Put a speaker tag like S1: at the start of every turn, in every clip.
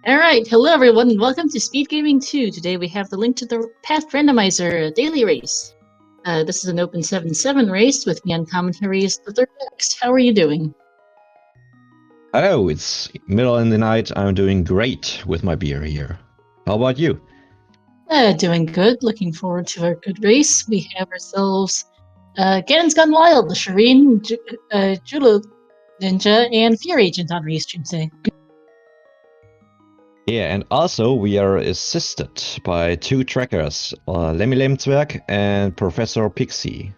S1: Alright, hello everyone, and welcome to Speed Gaming 2. Today we have the link to the Path Randomizer daily race. This is an open 7-7 race with me on commentaries. The third next. How are you doing?
S2: Hello, it's middle in the night. I'm doing great with my beer here. How about you?
S1: Doing good. Looking forward to our good race. We have ourselves Ganon's Gone Wild, Shireen, Julu Ninja, and Fear Agent on race stream today.
S2: Yeah, and also we are assisted by two trackers, Lemmy Lemzwerg and Professor Pixie.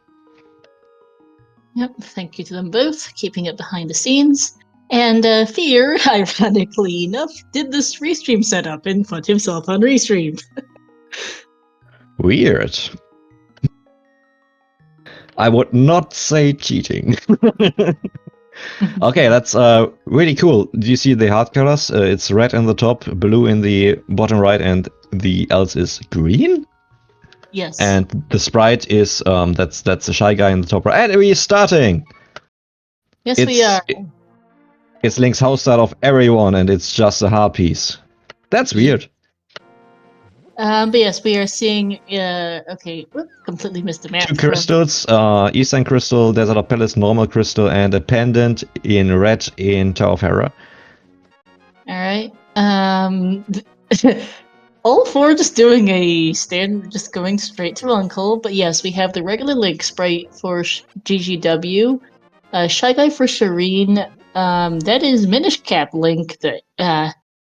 S1: Yep, thank you to them both, keeping it behind the scenes. And Fear, ironically enough, did this restream setup and put himself on restream.
S2: Weird. I would not say cheating. Okay, that's really cool. Do you see the hard colors? It's red in the top, blue in the bottom right, and the else is green?
S1: Yes.
S2: And the sprite is that's the shy guy in the top right. And we're starting.
S1: Yes, we are.
S2: It's Link's house style of everyone, and it's just a hard piece. That's weird.
S1: But yes, we are seeing. Okay, completely missed the map.
S2: Two crystals: Eastern Crystal, Desert of Palace, Normal Crystal, and a pendant in red in Tower of Hera.
S1: All right. All four just doing a stand, just going straight to Uncle. But yes, we have the regular Link sprite for GGW, Shy Guy for Shireen. That is Minish Cap Link that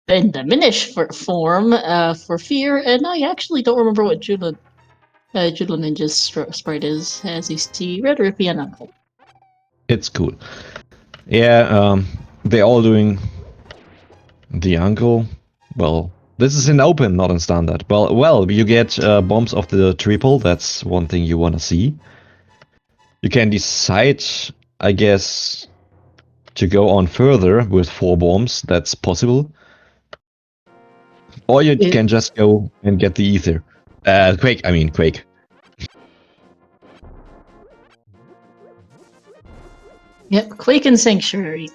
S1: in the Minish form for Fear, and I actually don't remember what Jula Ninja's sprite is, as you see Red Rippy and Uncle.
S2: It's cool. Yeah, they're all doing the Uncle. Well, this is in open, not in standard. Well, you get bombs of the triple. That's one thing you want to see. You can decide, I guess, to go on further with 4 bombs. That's possible. Or you can just go and get the ether. Quake.
S1: Yep, Quake and Sanctuary.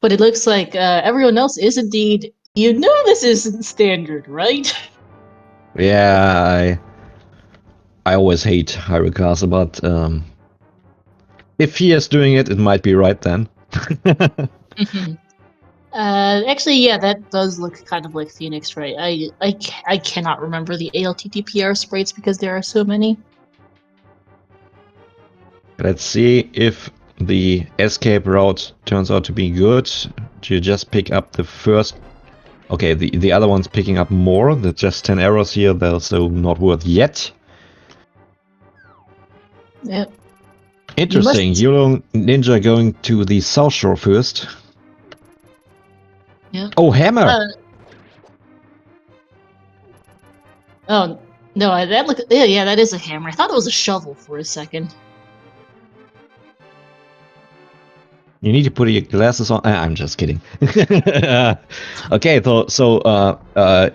S1: But it looks like everyone else is indeed. You know this isn't standard, right?
S2: Yeah, I always hate Hyrule, but if he is doing it, it might be right then.
S1: Actually, yeah, that does look kind of like Phoenix, right? I cannot remember the ALTTP sprites because there are so many.
S2: Let's see if the escape route turns out to be good. You just pick up the first. Okay, the other one's picking up more. There's just 10 arrows here. They're also not worth yet.
S1: Yep.
S2: Interesting. Yulong Ninja going to the South Shore first.
S1: Yep.
S2: Oh, hammer!
S1: Oh no, that look. Yeah, that is a hammer. I thought it was a shovel for a second.
S2: You need to put your glasses on. I'm just kidding. Okay, so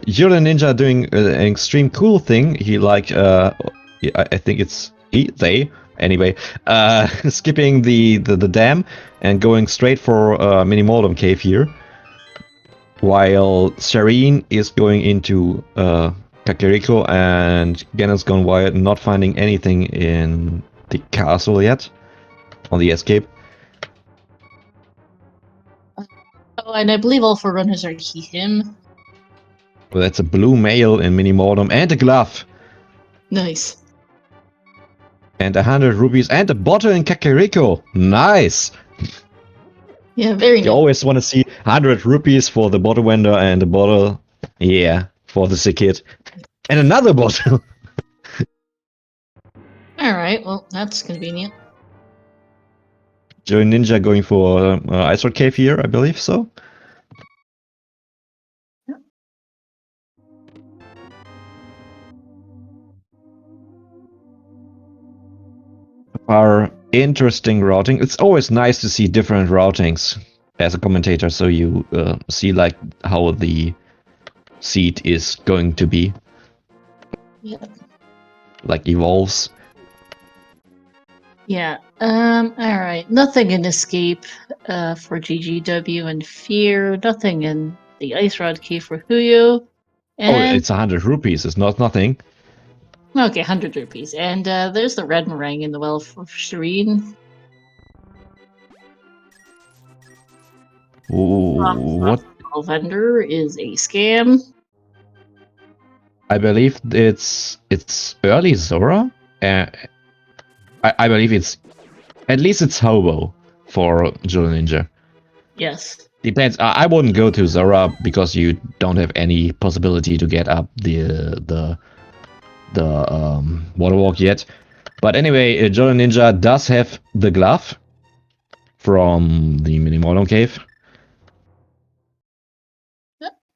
S2: Yulong Ninja doing an extreme cool thing. He I think it's they. Anyway, skipping the dam and going straight for Minimodum Cave here. While Shireen is going into Kakariko and Ganon's Gone Wild, not finding anything in the castle yet. On the escape.
S1: Oh, and I believe all 4 runners are him.
S2: Well, that's a blue mail in Minimodum and a glove.
S1: Nice.
S2: And 100 rupees and a bottle in Kakariko. Nice.
S1: Yeah, very nice.
S2: You always want to see 100 rupees for the bottle vendor and a bottle, yeah, for the sick kid. And another bottle.
S1: Alright, well, that's convenient.
S2: Joey Ninja going for Ice Road Cave here, I believe so. Are interesting routing. It's always nice to see different routings as a commentator, so you see like how the seed is going to be.
S1: Yeah.
S2: Like evolves.
S1: Yeah. Alright. Nothing in Escape for GGW and Fear. Nothing in the Ice Rod key for Huyo.
S2: Oh,
S1: And
S2: it's 100 rupees. It's not nothing.
S1: okay, 100 rupees. And there's the red meringue in the well for Shireen.
S2: What?
S1: Vendor is a scam.
S2: I believe it's early Zora. I believe it's at least it's Hobo for Jewel Ninja.
S1: Yes.
S2: Depends. I wouldn't go to Zora because you don't have any possibility to get up the water walk yet. But anyway, Jewel Ninja does have the glove from the Minimolon cave.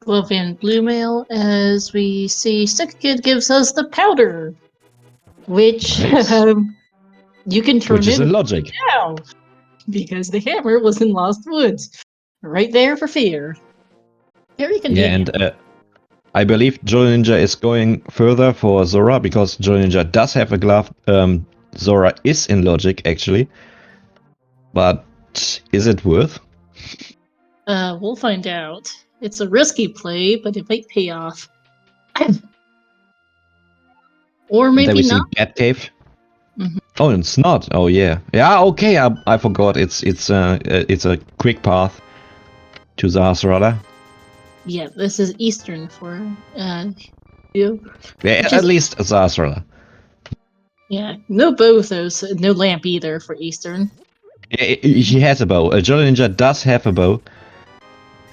S1: Glove and blue mail, as we see, Stick Kid gives us the powder, which
S2: Nice.
S1: you can turn
S2: Which is
S1: in
S2: in logic.
S1: now because the hammer was in Lost Woods, right there for fear. Very convenient.
S2: Yeah, and I believe Jewel Ninja is going further for Zora because Jewel Ninja does have a glove. Zora is in logic actually, but is it worth?
S1: We'll find out. It's a risky play, but it might pay off. Or
S2: And then
S1: maybe
S2: we see
S1: not.
S2: Batcave.
S1: Mhm.
S2: Oh, it's not. Oh yeah, yeah. Okay, I forgot. It's a quick path to Zahasrara.
S1: Yeah, this is Eastern for you.
S2: Yeah,
S1: Which
S2: at
S1: is,
S2: least Zahasrara.
S1: yeah, no bothos, no lamp either for Eastern.
S2: She has a bow. Jolly Ninja does have a bow.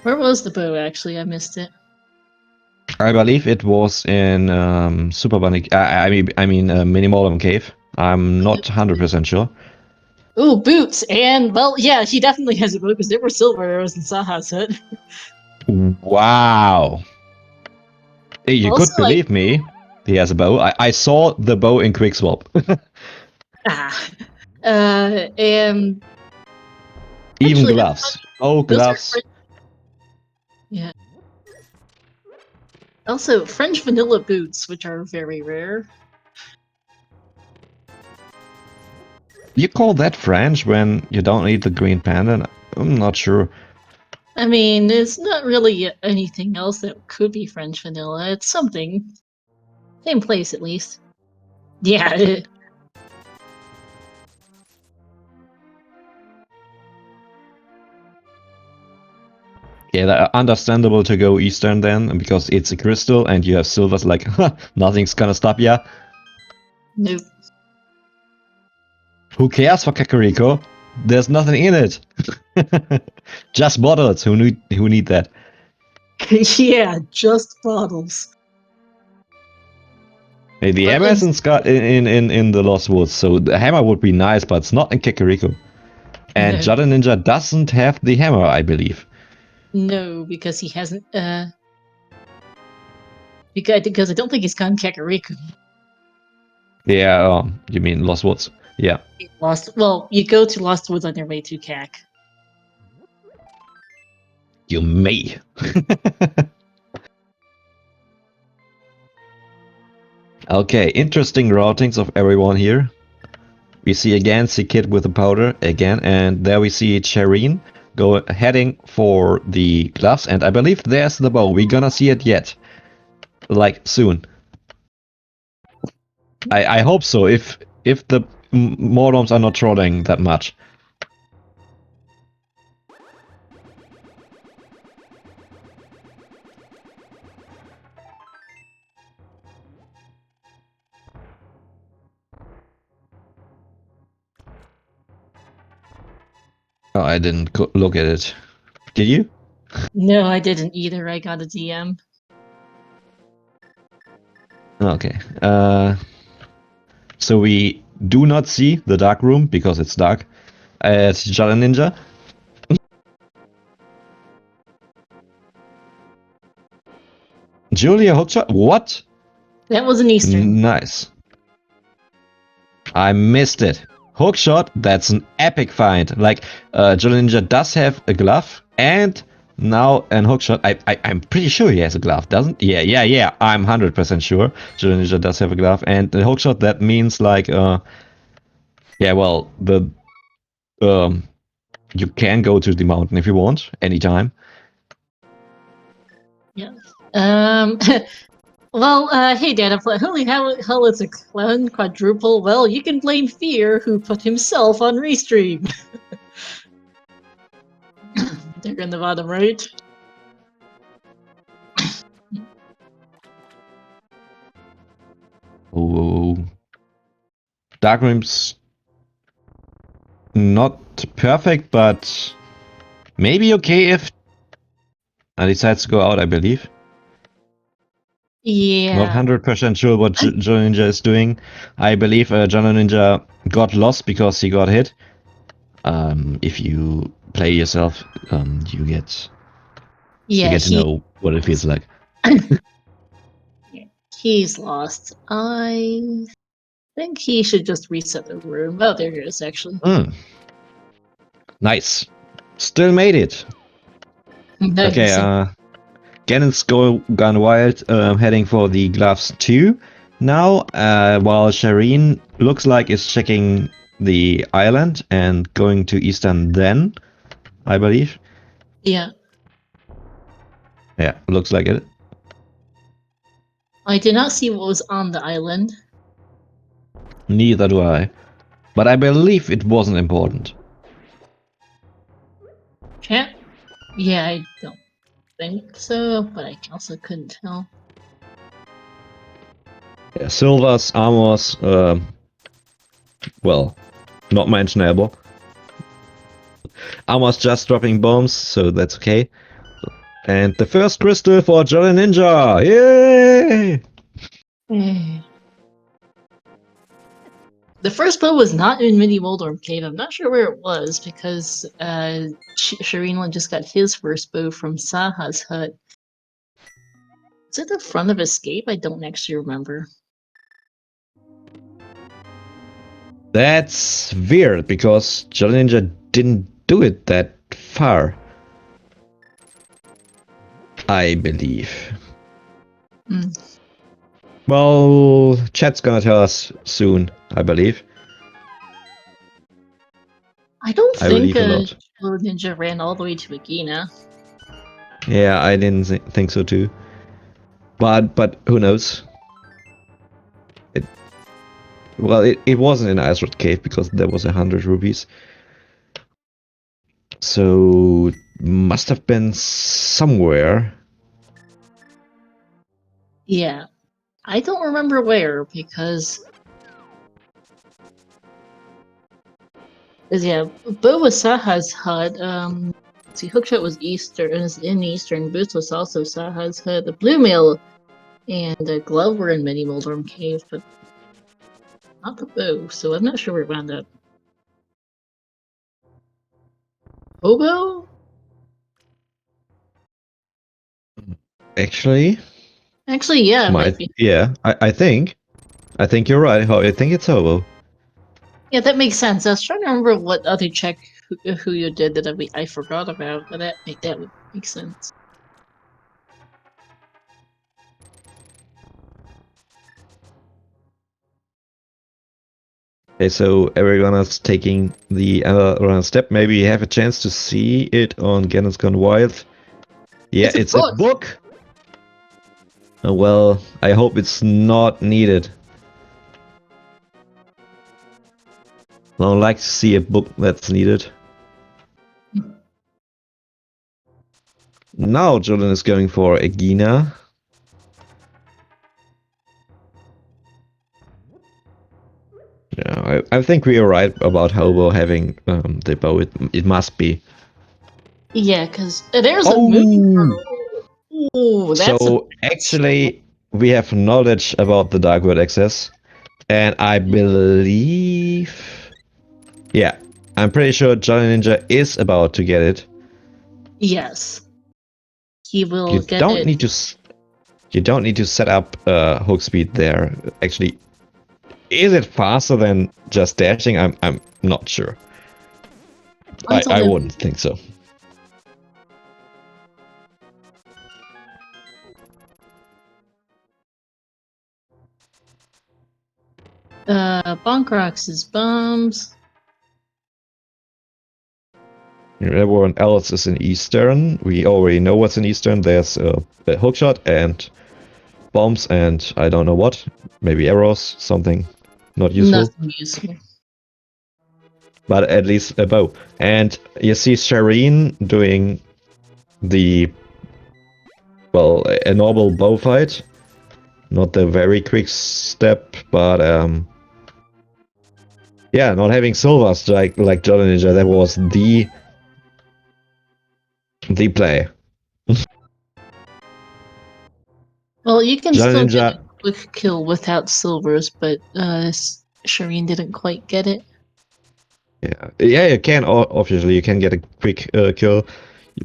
S1: Where was the bow actually? I missed it.
S2: I believe it was in Super Bunny. I mean Minimolum Cave. I'm not 100% sure.
S1: Ooh, boots! And, well, yeah, he definitely has a bow because there were silver arrows in Saha's hut.
S2: Wow. Hey, you
S1: Also,
S2: could believe me. He has a bow. I saw the bow in Quick Swap.
S1: ah. And
S2: Even
S1: actually,
S2: gloves. Oh,
S1: those are
S2: gloves.
S1: yeah. Also, French vanilla boots, which are very rare.
S2: You call that French when you don't need the green panda? I'm not sure.
S1: I mean, it's not really anything else that could be French vanilla. It's something. Same place, at least. Yeah.
S2: Yeah, understandable to go Eastern then, because it's a crystal and you have silvers like, nothing's gonna stop ya.
S1: Nope.
S2: Who cares for Kakariko? There's nothing in it. Just bottles. Who need that?
S1: Yeah, just bottles.
S2: Hey, the
S1: But
S2: hammer isn't got in the Lost Woods, so the hammer would be nice, but it's not in Kakariko. And
S1: no,
S2: Jada Ninja doesn't have the hammer, I believe.
S1: no, because he hasn't. Because I don't think he's gone Kakariko.
S2: Yeah, you mean Lost Woods? Yeah.
S1: Lost. Well, you go to Lost Woods on your way to Kak.
S2: You may. Okay, interesting routings of everyone here. We see again Sikit with the powder again, and there we see Cherine heading for the gloves, and I believe there's the bow. We're gonna see it yet, like soon. I hope so. If the Mordoms are not trolling that much. Oh, I didn't look at it. Did you?
S1: No, I didn't either. I got a DM.
S2: Okay. So we do not see the dark room because it's dark. It's Jala Ninja. Julia Hookshot? What?
S1: That was an Eastern.
S2: Nice. I missed it. Hookshot, that's an epic find. Like, Jolly Ninja does have a glove, and now an hookshot. I'm pretty sure he has a glove, doesn't? Yeah. I'm 100% sure Jolly Ninja does have a glove, and the hookshot, that means like, yeah, well, you can go to the mountain if you want, anytime.
S1: Yeah. Well, hey, Dad, holy hell, it's a clown quadruple. Well, you can blame Fear, who put himself on Restream. They're in the bottom right.
S2: Oh, Darkroom's not perfect, but maybe okay if I decides to go out, I believe. Not
S1: Yeah.
S2: 100% sure what Jolly Ninja is doing. I believe Jolly Ninja got lost because he got hit. If you play yourself, you get
S1: Yeah,
S2: to know what it feels like.
S1: he's lost. I think he should just reset the room. Oh, there it is, actually.
S2: Nice. Still made it.
S1: Nice.
S2: Okay, Ganon's gone wild, heading for the gloves too. Now, while Shireen looks like is checking the island and going to Eastern then, I believe.
S1: Yeah.
S2: Yeah, looks like it.
S1: I did not see what was on the island.
S2: Neither do I. But I believe it wasn't important.
S1: Chat? Yeah, I don't think so, but I also couldn't tell.
S2: Yeah, Silver's armors, well, not mentionable. Armor's just dropping bombs, so that's okay. And the first crystal for Jolly Ninja! Yay!
S1: The first bow was not in Mini Moldorm Cave. I'm not sure where it was because Shireen just got his first bow from Saha's hut. Is it the front of Escape? I don't actually remember.
S2: That's weird, because Jolly Ninja didn't do it that far. I believe.
S1: Mm.
S2: Well, chat's gonna tell us soon, I believe.
S1: I don't
S2: I
S1: think
S2: believe a lot.
S1: Cholo Ninja ran all the way to Agina.
S2: Yeah, I didn't think so too. But who knows? Well, it wasn't in Ice Road Cave because there was 100 rubies. So must have been somewhere.
S1: Yeah. I don't remember where because yeah, Bo was Saha's hut. See, Hookshot was in Eastern. Boost was also Saha's hut. The Blue Mail and the Glove were in Mini Moldorm Cave, but not the bow, so I'm not sure where it wound up. Hobo?
S2: Actually,
S1: Actually, yeah, it might be.
S2: yeah, I think. I think you're right. I think it's Hobo.
S1: Yeah, that makes sense. I was trying to remember what other check who you did that I forgot about, but that would make sense.
S2: Okay, so everyone is taking the other step. Maybe you have a chance to see it on Ganon's Gone Wild. Yeah, it's a book! Well, I hope it's not needed. I don't like to see a book that's needed. Now Jordan is going for Agina. Yeah, I think we are right about Hobo having the bow. It must be.
S1: Yeah, because there's a moon
S2: Oh!
S1: pearl. Ooh, that's a
S2: So actually, we have knowledge about the Dark World access, and I believe, yeah, I'm pretty sure Johnny Ninja is about to get it.
S1: yes. He will
S2: You
S1: get
S2: don't
S1: it.
S2: need to. You don't need to set up hook speed there. Actually, is it faster than just dashing? I'm not sure.
S1: I told
S2: I
S1: him.
S2: wouldn't think so.
S1: Bonk rocks is bombs.
S2: Everyone else is in Eastern. We already know what's in Eastern. There's a hookshot and bombs and I don't know what. Maybe arrows, something not useful.
S1: Nothing useful.
S2: But at least a bow. And you see Shireen doing the, well, a normal bow fight. Not the very quick step, but yeah, not having silvers like Jolly Ninja, that was the play.
S1: Well, you can
S2: Jolly
S1: still get
S2: Ninja,
S1: a quick kill without silvers, but Shireen didn't quite get it.
S2: yeah, you can obviously you can get a quick kill,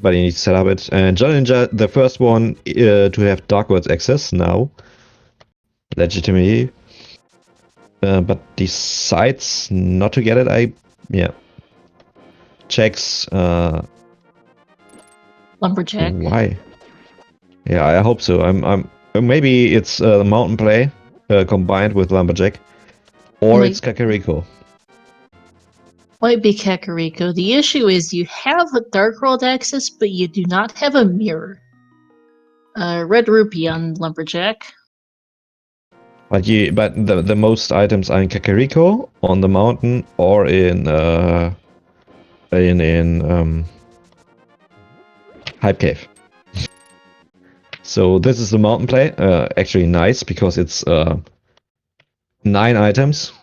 S2: but you need to set up it. And Jolly Ninja, the first one to have Darkwards access now, legitimately, but decides not to get it. Yeah, checks
S1: Lumberjack.
S2: why. Yeah, I hope so. I'm maybe it's Mountain Play combined with Lumberjack, or it's Kakariko.
S1: Might be Kakariko. The issue is you have a Dark World access, but you do not have a mirror. Red Rupee on Lumberjack.
S2: But the most items are in Kakariko, on the mountain, or in Hype Cave. So this is the mountain play. Actually nice because it's 9 items.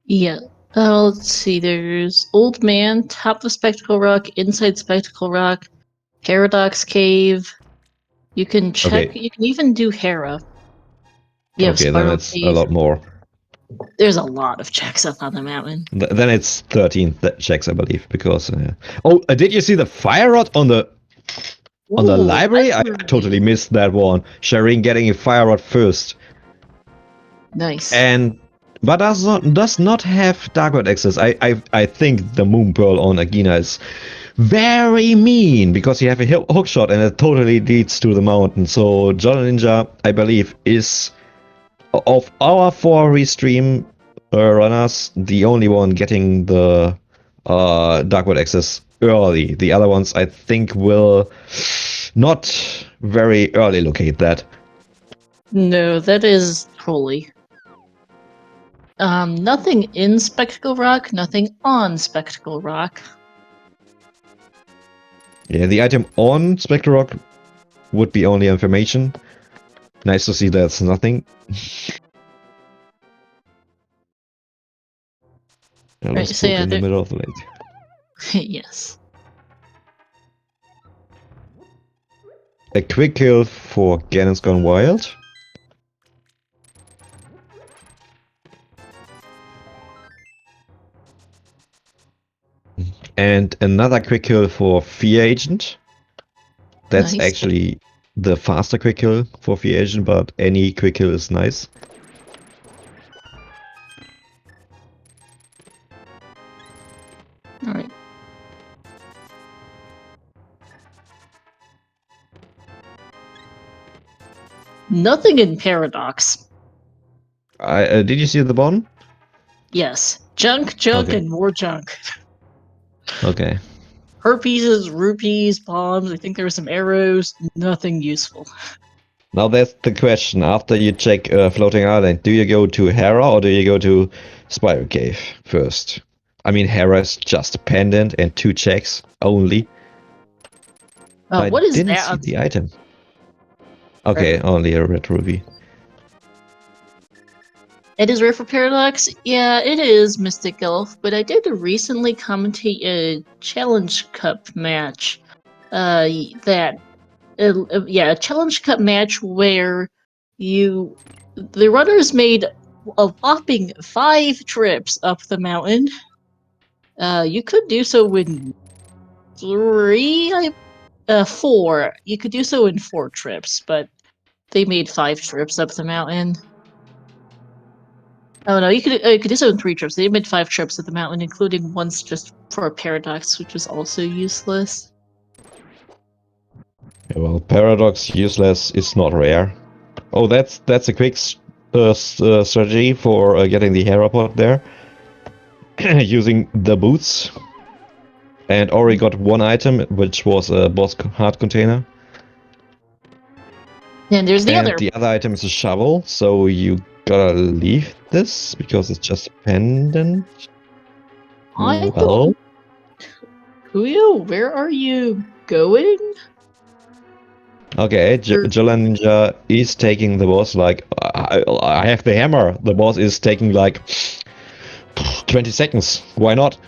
S1: Yeah. Let's see. There's Old Man, Top of Spectacle Rock, Inside Spectacle Rock, Paradox Cave. You can check.
S2: Okay.
S1: You can even do Hera. You have
S2: Okay, then
S1: Spiral
S2: it's
S1: Cave.
S2: a lot more.
S1: There's a lot of checks up on the mountain.
S2: Then it's 13 checks, I believe, because. Oh, did you see the fire rod on the library? I totally missed that one. Shireen getting a fire rod first.
S1: Nice.
S2: But does not have Darkwood access. I think the Moon Pearl on Agina is very mean because you have a hook shot and it totally leads to the mountain. So Jolly Ninja, I believe, is of our 4 restream runners the only one getting the Darkwood access early. The other ones I think will not very early locate that.
S1: No, that is trolly. Nothing in Spectacle Rock, nothing on Spectacle Rock.
S2: Yeah, the item on Spectre Rock would be only information. Nice to see that's nothing. I
S1: Right,
S2: was
S1: so yeah,
S2: in the middle of the lake.
S1: yes.
S2: A quick kill for Ganon's Gone Wild. And another quick kill for Fear Agent. That's
S1: Nice.
S2: actually the faster quick kill for Fear Agent, but any quick kill is nice.
S1: Alright. Nothing in Paradox.
S2: Did you see the bond?
S1: Yes. Junk,
S2: Okay.
S1: and more junk.
S2: Okay.
S1: Herpes, rupees, bombs, I think there were some arrows. Nothing useful.
S2: Now that's the question. After you check Floating Island, do you go to Hera or do you go to Spiral Cave first? I mean, Hera's just a pendant and 2 checks only.
S1: What is
S2: I didn't
S1: that?
S2: see the item. Okay, only a red ruby.
S1: It is rare for Paradox? Yeah, it is, Mystic Elf, but I did recently commentate a Challenge Cup match. A Challenge Cup match where the runners made a whopping 5 trips up the mountain. You could do so in 4. You could do so in 4 trips, but they made 5 trips up the mountain. Oh no, you could do so in 3 trips. They made 5 trips up the mountain, including once just for a Paradox, which was also useless.
S2: Yeah, well, Paradox useless is not rare. Oh, that's a quick strategy for getting the Hera pot there. Using the boots. And Ori got one item, which was a boss heart container.
S1: And there's the
S2: And
S1: other.
S2: the other item is a shovel, so you gotta leave this because it's just a pendant.
S1: I
S2: Well,
S1: don't. Kuyo, where are you going?
S2: okay, Jala Ninja is taking the boss like, I have the hammer. The boss is taking like 20 seconds. Why not?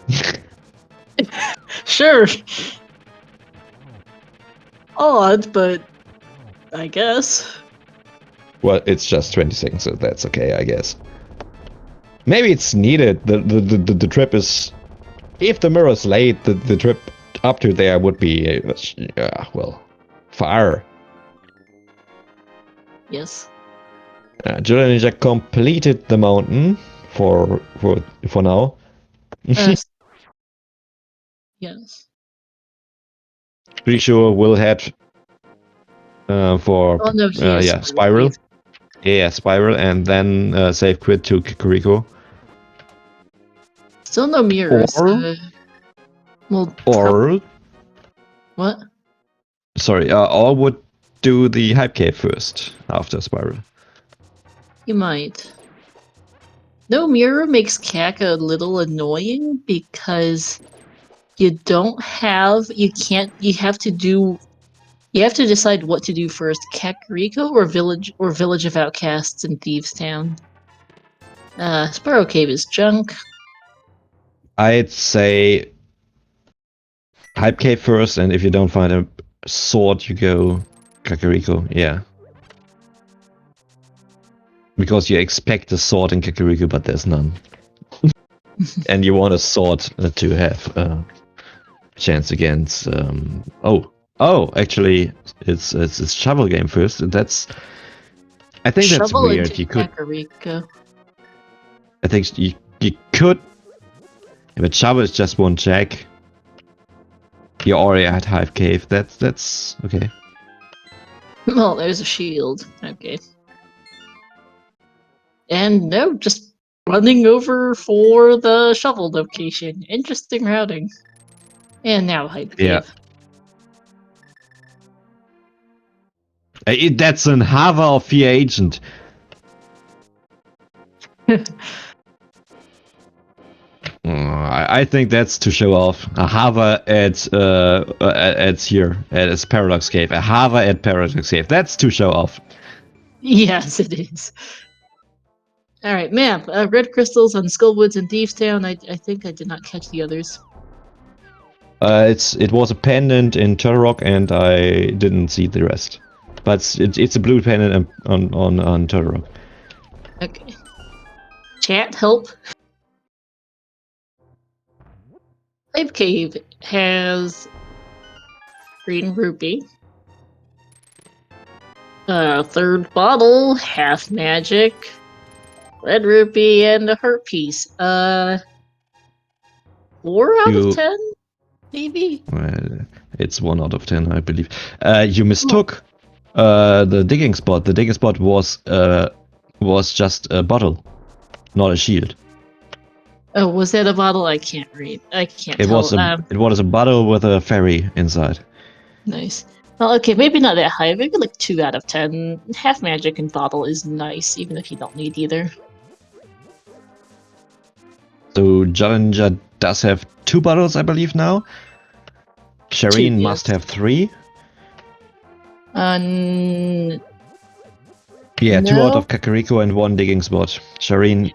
S1: Sure. Odd, but I guess.
S2: Well, it's just 20 seconds, so that's okay, I guess. Maybe it's needed. The trip is... If the mirror's late, the trip up to there would be, well, far.
S1: Yes.
S2: Jala Ninja completed the mountain for now.
S1: Yes.
S2: Pretty sure we'll head for
S1: Oh no, he has
S2: yeah, Spiral.
S1: Cave.
S2: Yeah, Spiral, and then save quit to Kikuriko.
S1: Still no mirrors.
S2: Or-
S1: Well,
S2: Or,
S1: what?
S2: sorry, or would do the Hype Cave first after Spiral.
S1: You might. No mirror makes Kaka a little annoying because you don't have, you can't, you have to decide what to do first, Kakariko or Village of Outcasts in Thieves Town. Sparrow Cave is junk.
S2: I'd say Hype Cave first, and if you don't find a sword, you go Kakariko. Yeah. Because you expect a sword in Kakariko, but there's none. And you want a sword to have a chance against... actually, it's Shovel Game first. I think that's
S1: Shovel
S2: weird.
S1: into
S2: You could...
S1: Kakariko.
S2: I think you could... But Shovel is just one check. You already had Hive Cave. That's okay.
S1: Well, there's a shield. Okay. And no, just running over for the shovel location. Interesting routing. And now Hype
S2: Yeah.
S1: Cave.
S2: That's an Hava of Fear Agent. I think that's to show off. A Hava at here at Paradox Cave. A Hava at Paradox Cave. That's to show off.
S1: Yes, it is. Alright, map. Red crystals on Skullwoods and Thieves Town. I think I did not catch the others.
S2: It was a pendant in Turtle Rock, and I didn't see the rest. But it's a blue pendant on Turtle Rock.
S1: Okay. Chat, help. Hype Cave has green rupee. Third bottle, half magic, red rupee, and a heart piece. 4 out of 10, maybe.
S2: Well, it's 1 out of 10, I believe. You mistook the digging spot. The digging spot was just a bottle, not a shield.
S1: Oh, was that a bottle? I can't read. I can't tell.
S2: It was a bottle with a fairy inside.
S1: Nice. Well, okay, maybe not that high. Maybe like 2 out of 10. Half magic and bottle is nice, even if you don't need either.
S2: So Jallinger does have 2 bottles, I believe now. Shireen must have 3. Yeah,
S1: no.
S2: 2 out of Kakariko and 1 digging spot. Shireen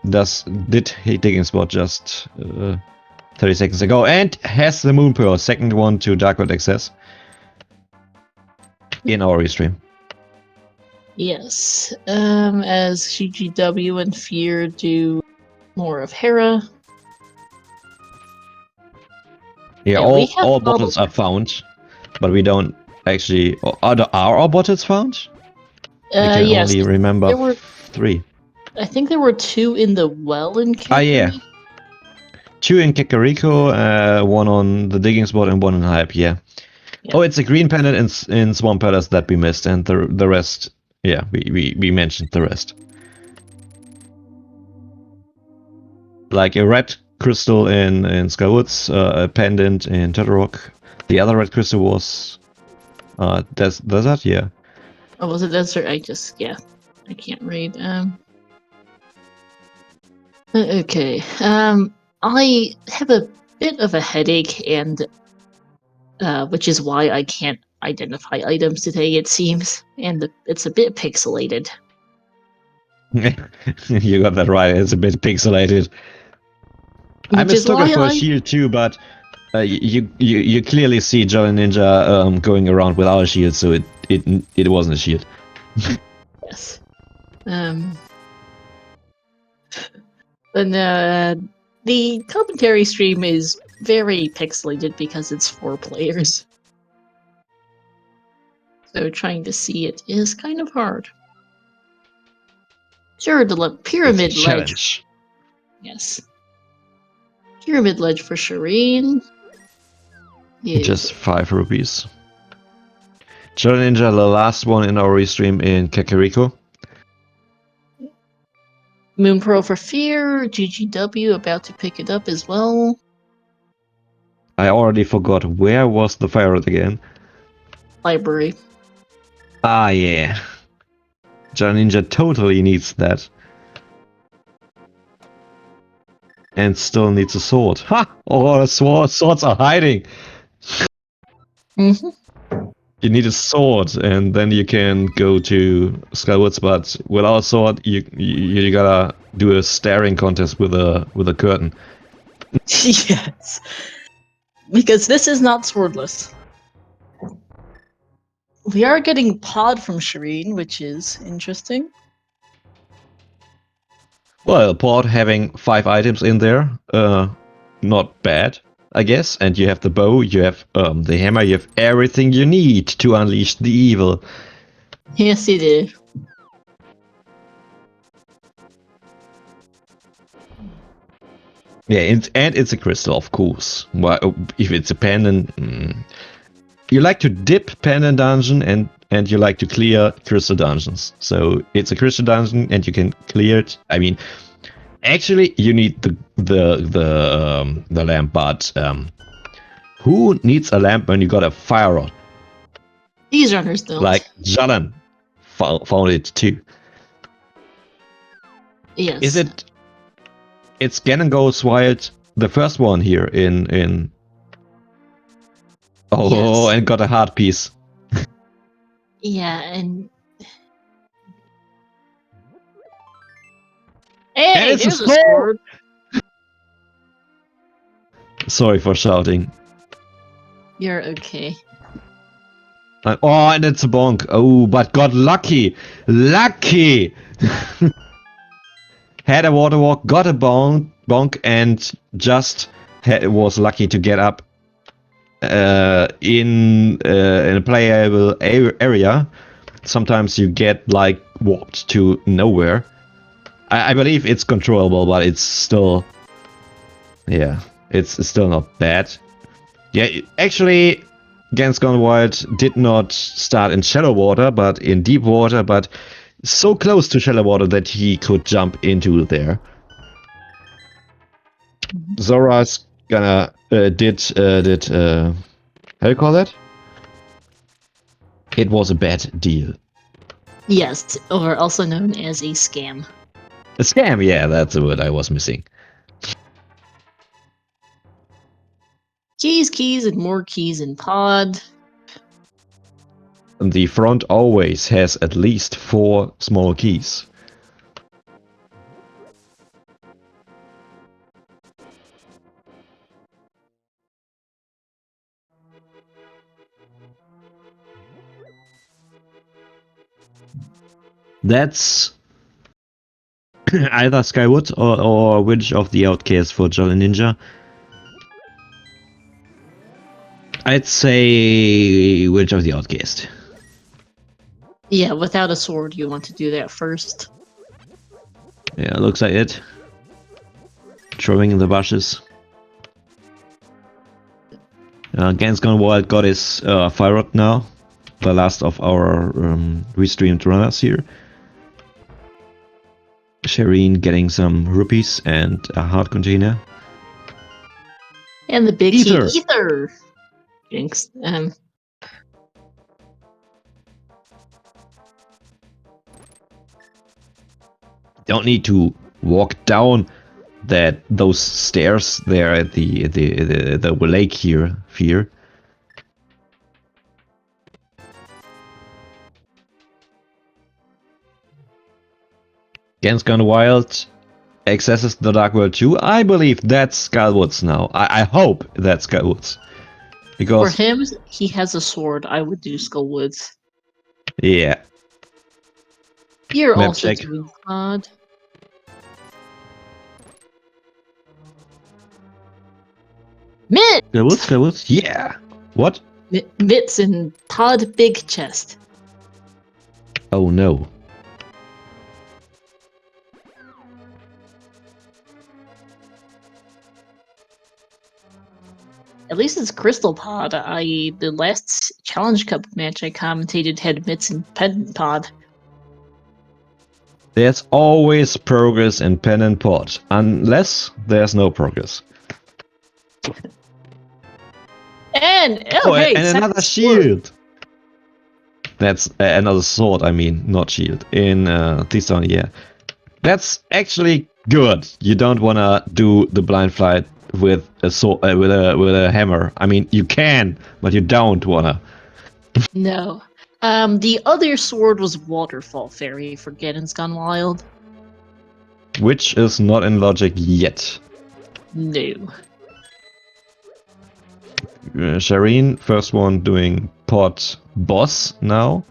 S2: did hit digging spot just 30 seconds ago and has the Moon Pearl, second one to Dark World Access in our restream.
S1: Yes. As GGW and Fear do more of Hera.
S2: Yeah, all bottles are found, but we don't actually... Are all bottles found? I can
S1: yes,
S2: only remember
S1: there were
S2: 3.
S1: I think there were 2 in the well in Kakariko.
S2: Ah, yeah. 2 in Kakariko, 1 on the digging spot and 1 in Hype, yeah. Oh, it's a green pendant in Swamp Palace that we missed, and the rest... Yeah, we mentioned the rest. Like a red crystal in Skywoods, a pendant in Tetrock. The other red crystal was desert, yeah.
S1: Oh, was it desert? I can't read. Okay. I have a bit of a headache, and which is why I can't identify items today. It seems, and it's a bit pixelated.
S2: You got that right. It's a bit pixelated. I
S1: Which is
S2: mistook it
S1: why
S2: for a
S1: I
S2: shield too, but you clearly see Jolly Ninja going around without a shield, so it wasn't a shield.
S1: yes. And the commentary stream is very pixelated because it's 4 players. So trying to see it is kind of hard. Sure, the pyramid
S2: It's a
S1: ledge.
S2: challenge.
S1: Yes. Pyramid ledge for Shireen.
S2: Just 5 rupees. Jolly Ninja, the last one in our restream in Kakariko.
S1: Moon Pearl for Fear. GGW about to pick it up as well.
S2: I already forgot where was the fire again.
S1: Library.
S2: Ah, yeah. Jolly Ninja totally needs that. And still needs a sword. Ha! Oh, swords are hiding!
S1: Mm-hmm.
S2: You need a sword, and then you can go to Skywoods, but without a sword, you gotta do a staring contest with a curtain.
S1: Yes. Because this is not swordless. We are getting pod from Shireen, which is interesting.
S2: Well, Port having 5 items in there, not bad, I guess. And you have the bow, you have the hammer, you have everything you need to unleash the evil.
S1: Yes, it is.
S2: Yeah, and it's a crystal, of course. Well, if it's a pendant, you like to dip pendant dungeon, and you like to clear crystal dungeons. So it's a crystal dungeon, and you can clear it. I mean, actually, you need the lamp, but who needs a lamp when you got a fire rod?
S1: These runners don't.
S2: Like Jalan found it too.
S1: Yes.
S2: Is it? It's Ganon Goes Wild, the first one here in. Oh,
S1: Yes.
S2: and got a heart piece.
S1: Yeah, and hey,
S2: And it's a
S1: there's a
S2: sword!
S1: sword.
S2: Sorry for shouting.
S1: You're okay.
S2: Oh, and it's a bonk. Oh, but got lucky. Lucky! Had a water walk, got a bonk, and just was lucky to get up in a playable area. Sometimes you get like warped to nowhere. I believe it's controllable, but it's still, yeah, it's still not bad. Yeah, actually, Gans Gone Wild did not start in shallow water, but in deep water, but so close to shallow water that he could jump into there. Zora's gonna did how do you call that? It was a bad deal.
S1: Yes, or also known as a scam.
S2: A scam, yeah, that's the word I was missing.
S1: Keys, and more keys in pod.
S2: The front always has at least 4 small keys. That's either Skyward or Witch of the Outcast for Jolly Ninja. I'd say Witch of the Outcast.
S1: Yeah, without a sword, you want to do that first.
S2: Yeah, looks like it. Throwing in the bushes. Gans Gone Wild got his fire up now. The last of our restreamed runners here. Shireen getting some rupees and a heart container.
S1: And the big
S2: Ether.
S1: key, Ether! Jinx.
S2: Don't need to walk down those stairs there at the lake here. Fear. Against Gone Wild accesses the Dark World 2. I believe that's Skullwoods now. I hope that's Skullwoods.
S1: For
S2: Because
S1: him, he has a sword. I would do Skullwoods.
S2: yeah.
S1: You're
S2: Map
S1: also
S2: check.
S1: doing Pod. Mitt!
S2: Skullwoods? Yeah. What?
S1: Mitts in Pod Big Chest.
S2: Oh no.
S1: At least it's Crystal Pod. The last Challenge Cup match I commentated had Mitts in Pendant Pod.
S2: There's always progress in Pen and Pod, unless there's no progress.
S1: And
S2: and
S1: second
S2: another
S1: sword.
S2: shield. That's another sword. I mean, not shield in this one. Yeah, that's actually good. You don't wanna do the blind flight with a sword with a hammer. I mean, you can, but you don't wanna.
S1: No. The other sword was Waterfall Fairy for Ganon's Gone Wild.
S2: Which is not in logic yet.
S1: No.
S2: Shireen, first one doing Pod boss now.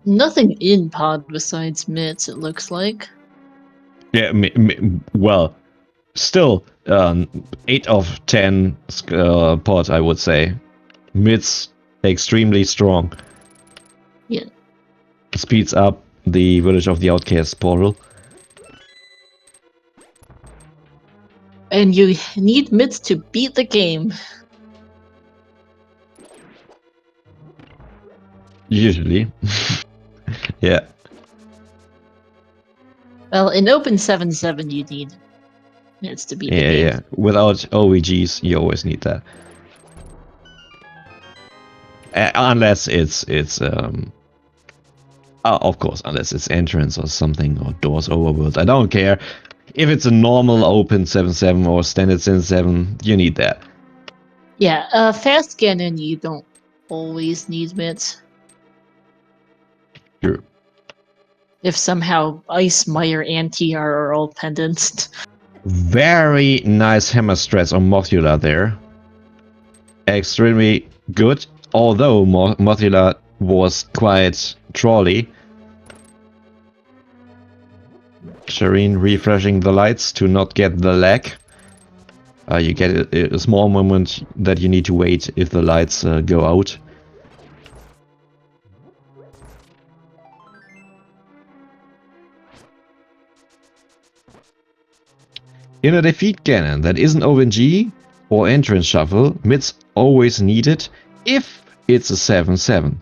S1: Nothing in Pod besides Mitts, it looks like.
S2: Yeah, well, still 8 of 10 Pod, I would say. Mid's extremely strong.
S1: Yeah.
S2: Speeds up the Village of the Outcasts portal.
S1: And you need Mitts to beat the game.
S2: Usually. Yeah.
S1: Well, in Open 7-7 you need Mitts to beat the game.
S2: Yeah. Without OVGs, you always need that. Unless it's of course, unless it's entrance or something, or doors overworld. I don't care. If it's a normal open 7-7 or standard 7-7, you need that.
S1: Yeah, fast Ganon you don't always need Mitts.
S2: Sure.
S1: If somehow Ice, Meyer, and TR are all pendants.
S2: Very nice hammer stress on Mothula there. Extremely good, although Mothula was quite trolly. Shireen refreshing the lights to not get the lag. You get a small moment that you need to wait if the lights go out. In a defeat Ganon that isn't ONG or entrance shuffle, mids always needed if it's a 7-7.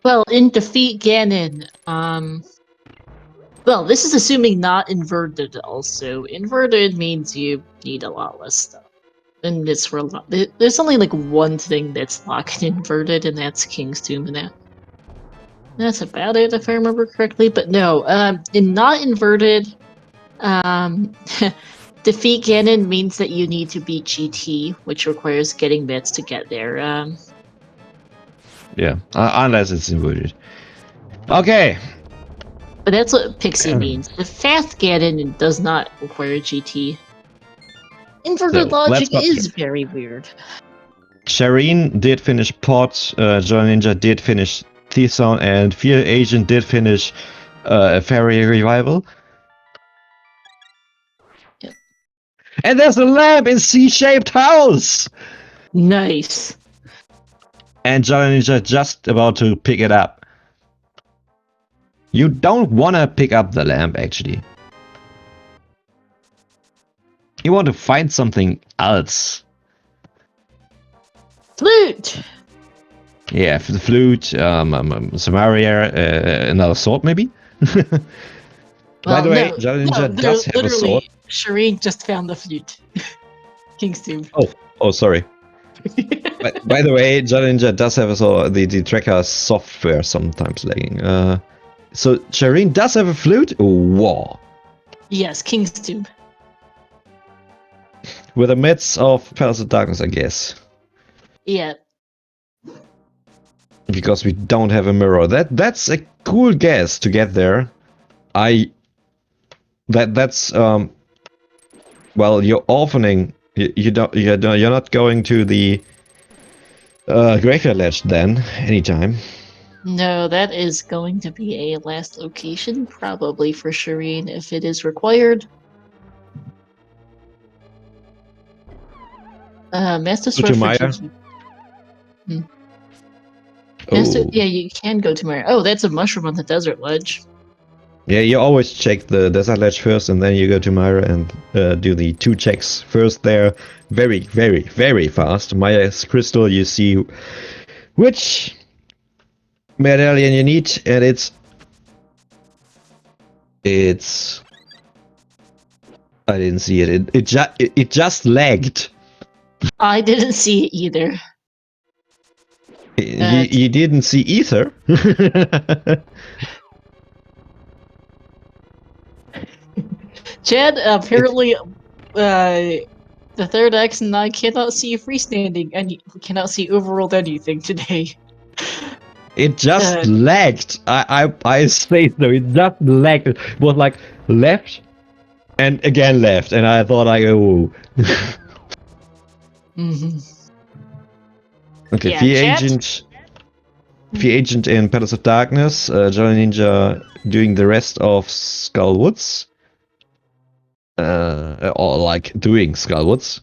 S1: Well, in defeat Ganon, well, this is assuming not inverted also. Inverted means you need a lot less stuff. And it's for there's only like one thing that's locked inverted, and that's King's Tomb, and that's about it if I remember correctly. But no, in not inverted, defeat Ganon means that you need to beat GT, which requires getting bits to get there.
S2: Yeah, unless it's inverted. Okay.
S1: But that's what Pixie means. The fast Ganon does not require GT. Inverted logic is very weird.
S2: Shireen did finish Pot, John Ninja did finish T-Zone, and Fear Agent did finish Fairy Revival.
S1: Yep.
S2: And there's a lamp in C-shaped house!
S1: Nice.
S2: And John Ninja just about to pick it up. You don't wanna pick up the lamp, actually. You want to find something else.
S1: Flute!
S2: Yeah, the flute, Samaria, another sword maybe? By the way, John Ninja does have a sword.
S1: Shireen just found the flute. King's Tomb.
S2: Oh, sorry. By the way, Jolly Ninja does have the tracker software sometimes lagging. So Shireen does have a flute? Whoa.
S1: Yes, King's Tomb.
S2: With the midst of Palace of Darkness, I guess.
S1: Yeah.
S2: Because we don't have a mirror. That's a cool guess to get there. That's well, you're orphaning. You're not going to the graveyard ledge then anytime.
S1: No, that is going to be a last location, probably for Shireen if it is required. Master
S2: Go
S1: Sword
S2: to
S1: for
S2: Maya.
S1: GG. Master,
S2: Oh.
S1: yeah, you can go to Maya. Oh, that's a mushroom on the desert ledge.
S2: Yeah, you always check the desert ledge first, and then you go to Myra and do the 2 checks first there. Very, very, very fast. Maya's crystal, you see which medallion you need, and it's. I didn't see it. It just lagged.
S1: I didn't see it either.
S2: You didn't see either.
S1: Chad, apparently, the third X and I cannot see you freestanding, and you cannot see overworld anything today.
S2: It just lagged. I say so. It just lagged. It was like left and again left, and I thought oh. Okay,
S1: Yeah,
S2: V Agent in Palace of Darkness. Jolly Ninja doing the rest of Skullwoods. Or like doing Skullwoods.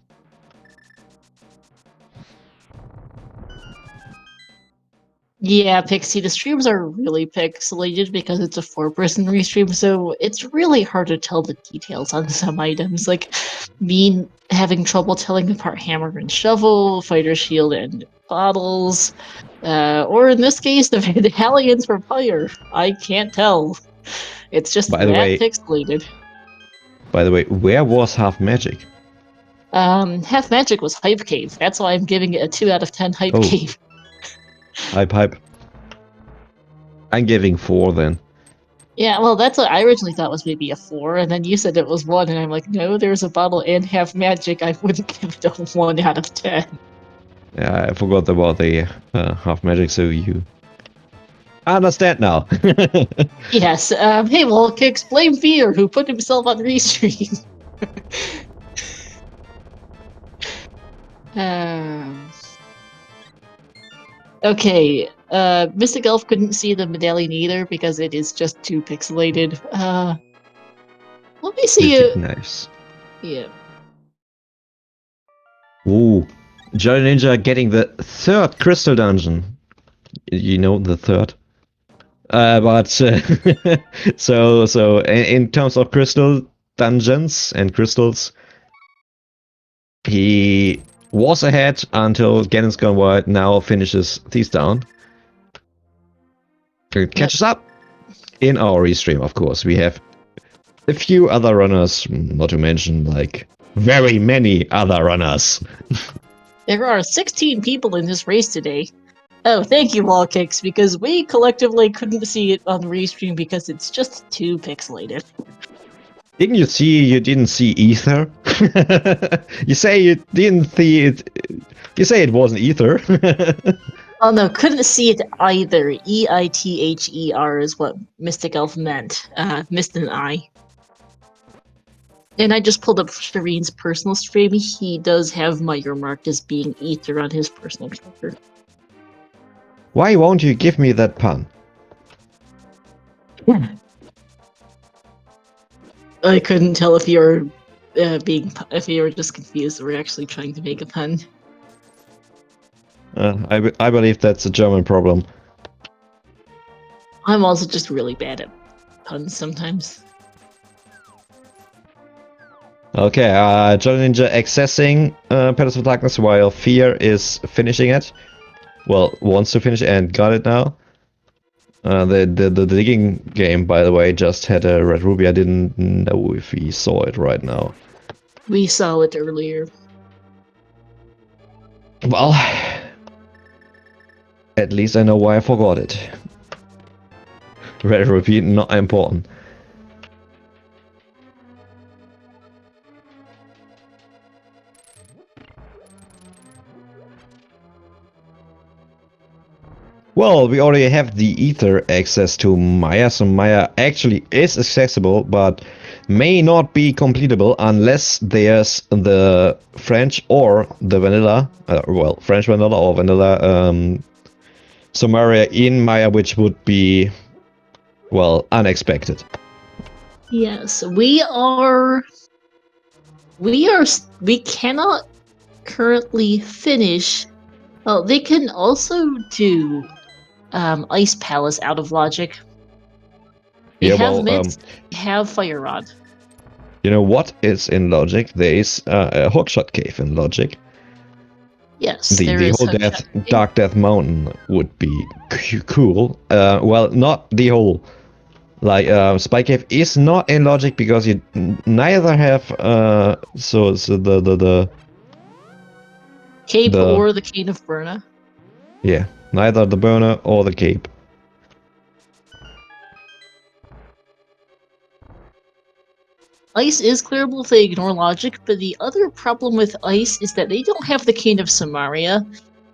S1: Yeah, Pixie, the streams are really pixelated because it's a 4-person restream, so it's really hard to tell the details on some items. Like me having trouble telling apart hammer and shovel, fighter shield and bottles, or in this case, the medallions for fire. I can't tell. It's just pixelated.
S2: By the way, where was Half Magic?
S1: Half Magic was Hype Cave. That's why I'm giving it a 2 out of 10 Hype Cave.
S2: Hype. I'm giving 4 then.
S1: Yeah, well, that's what I originally thought was maybe a 4, and then you said it was 1, and I'm like, no, there's a bottle and Half Magic. I wouldn't give it a 1 out of 10.
S2: Yeah, I forgot about the Half Magic, so you understand now.
S1: Yes, hey, well, explain Fear, who put himself on Restream. Okay, Mystic Elf couldn't see the medallion either because it is just too pixelated. Let me see it.
S2: Nice.
S1: Yeah.
S2: Ooh, Jolly Ninja getting the 3rd crystal dungeon. You know, the 3rd. But so in terms of crystal dungeons and crystals, he was ahead until Ganon's Gone Wild. Now finishes these down. It catches up in our restream, of course. We have a few other runners, not to mention like very many other runners.
S1: There are 16 people in this race today. Oh, thank you, Wall Kicks, because we collectively couldn't see it on Restream because it's just too pixelated.
S2: Didn't you see you didn't see Ether? You say you didn't see it. You say it wasn't Ether.
S1: Oh no, couldn't see it either. E-I-T-H-E-R is what Mystic Elf meant. Missed an I. And I just pulled up Shireen's personal stream. He does have Meyer marked as being Ether on his personal tracker.
S2: Why won't you give me that pun?
S1: I couldn't tell if you were if you were just confused or actually trying to make a pun.
S2: I believe that's a German problem.
S1: I'm also just really bad at puns sometimes.
S2: Okay, Jolly Ninja accessing Palace of Darkness while Fear is finishing it. Well, wants to finish and got it now. The digging game, by the way, just had a red ruby. I didn't know if we saw it right now.
S1: We saw it earlier.
S2: Well, at least I know why I forgot it. Red ruby, not important. Well, we already have the ether access to Maya, so Maya actually is accessible, but may not be completable unless there's the French or the vanilla, well, French vanilla or vanilla Samaria in Maya, which would be, well, unexpected.
S1: Yes, we cannot currently finish. Well, they can also do Ice Palace out of logic. They
S2: Yeah,
S1: have
S2: well,
S1: Mist, they have Fire Rod.
S2: you know what is in logic? There is a hookshot cave in logic.
S1: Yes,
S2: The
S1: there is
S2: whole Dark Death Mountain would be cool. Well, not the whole. Like Spy Cave is not in logic because you neither have so the
S1: Cape or the Cane of Burna.
S2: yeah, neither the burner or the cape.
S1: Ice is clearable if they ignore logic, but the other problem with Ice is that they don't have the Cane of Samaria,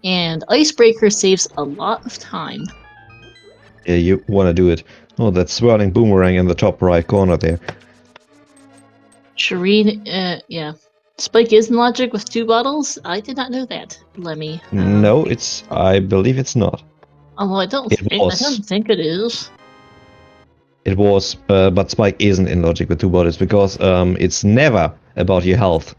S1: and Icebreaker saves a lot of time.
S2: Yeah, you want to do it. Oh, that swirling boomerang in the top right corner there.
S1: Shireen, yeah. Spike is in logic with 2 bottles? I did not know that, Lemmy.
S2: No, it's. I believe it's not.
S1: Although I don't think it is.
S2: It was, but Spike isn't in logic with 2 bodies because it's never about your health.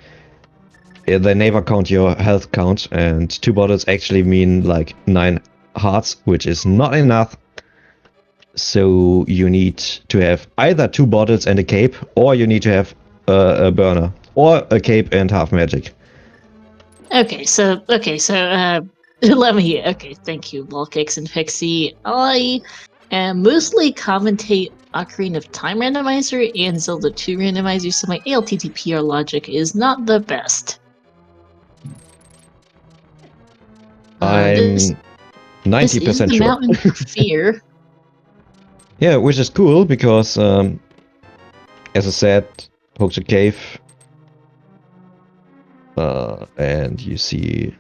S2: They never count your health count, and 2 bottles actually mean like 9 hearts, which is not enough. So you need to have either 2 bottles and a cape, or you need to have a burner, or a cape and half magic.
S1: Okay, so let me. Okay, thank you, Lolkix and Pixie. I mostly commentate Ocarina of Time Randomizer and Zelda 2 Randomizer, so my ALTTP logic is not the best.
S2: I'm 90% sure.
S1: Mountain of Fear.
S2: Yeah, which is cool because, as I said, Hookshot Cave, and you see,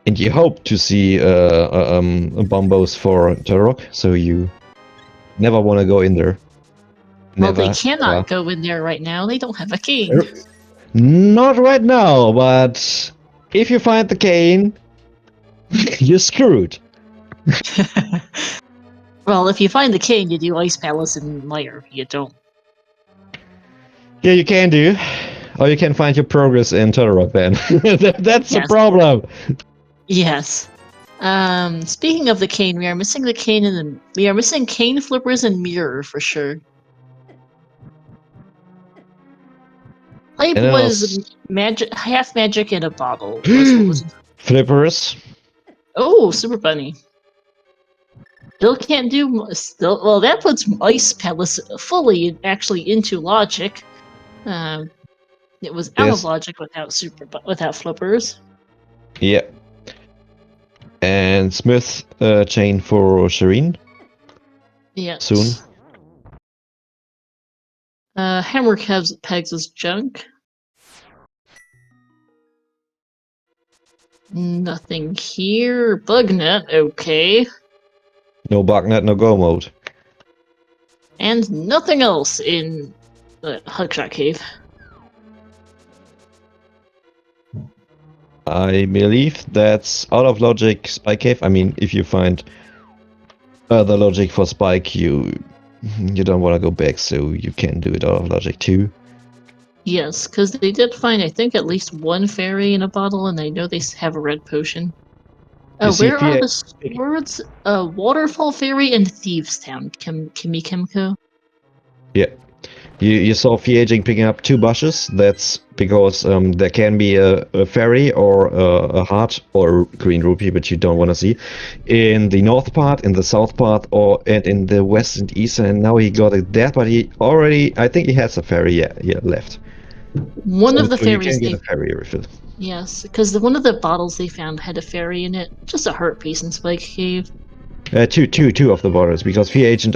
S2: and you hope to see bombos for Turok, so you never want to go in there.
S1: Well, they cannot go in there right now. They don't have a cane.
S2: Not right now, but if you find the cane, you're screwed.
S1: Well, if you find the cane, you do Ice Palace and Lyre. You don't.
S2: Yeah, you can do. Or you can find your progress in Turok then. That's the problem.
S1: Yes. Speaking of the cane, we are missing the cane and we are missing cane flippers and mirror for sure. Hype was magic, half magic in a bottle. What was it?
S2: Flippers.
S1: Oh, Super Bunny. Still can't do still. Well, that puts Ice Palace fully actually into logic. It was out of logic without flippers.
S2: Yeah. And Smith chain for Shireen.
S1: Yes.
S2: Soon.
S1: Hammer pegs is junk. Nothing here. Bugnet, okay.
S2: No bugnet, no go mode.
S1: And nothing else in the Hookshot Cave.
S2: I believe that's out of logic Spike Cave. I mean, if you find the logic for Spike, you don't want to go back, so you can do it out of logic too.
S1: Yes, because they did find, I think, at least 1 fairy in a bottle, and I know they have a red potion. Where are the swords? Waterfall Fairy and Thieves Town. Kimiko.
S2: Yeah. You saw Fiaging picking up 2 bushes. That's because there can be a fairy or a heart or green rupee, which you don't want to see, in the north part, in the south part, and in the west and east. And now he got it there, but he already, I think he has a fairy left.
S1: One of the
S2: So you
S1: fairies
S2: can get
S1: they
S2: a fairy refill.
S1: yes, because one of the bottles they found had a fairy in it. Just a heart piece in Spike Cave.
S2: Two of the bottles, because Fiagent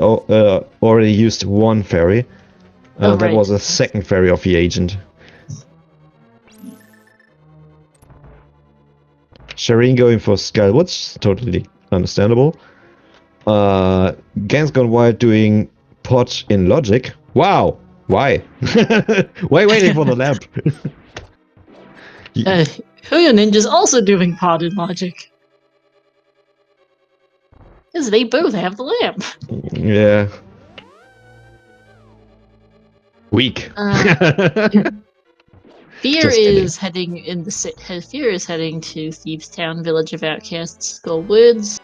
S2: already used 1 fairy.
S1: Oh,
S2: That
S1: right.
S2: was a second fairy of Fiagent. Shireen going for Skywoods, totally understandable. Gans Gone Wild doing pot in logic. Wow! Why? Why waiting for the lamp?
S1: Huyo Ninja's also doing pod in logic. Because they both have the lamp.
S2: Yeah. Weak.
S1: Fear
S2: Just kidding.
S1: is heading Fear is heading to Thieves Town, Village of Outcasts, Skull Woods,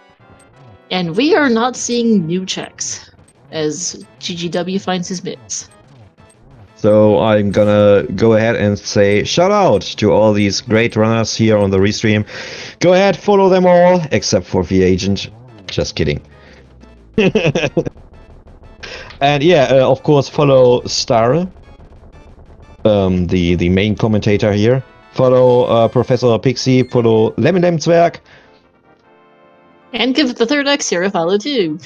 S1: and we are not seeing new checks as GGW finds his mitts.
S2: So I'm gonna go ahead and say shout out to all these great runners here on the restream. Go ahead, follow them all, except for the agent. Just kidding. And yeah, of course, follow Star, the main commentator here. Follow Professor Pixie. Follow Lemon Zwerg.
S1: And give the third X here a follow too.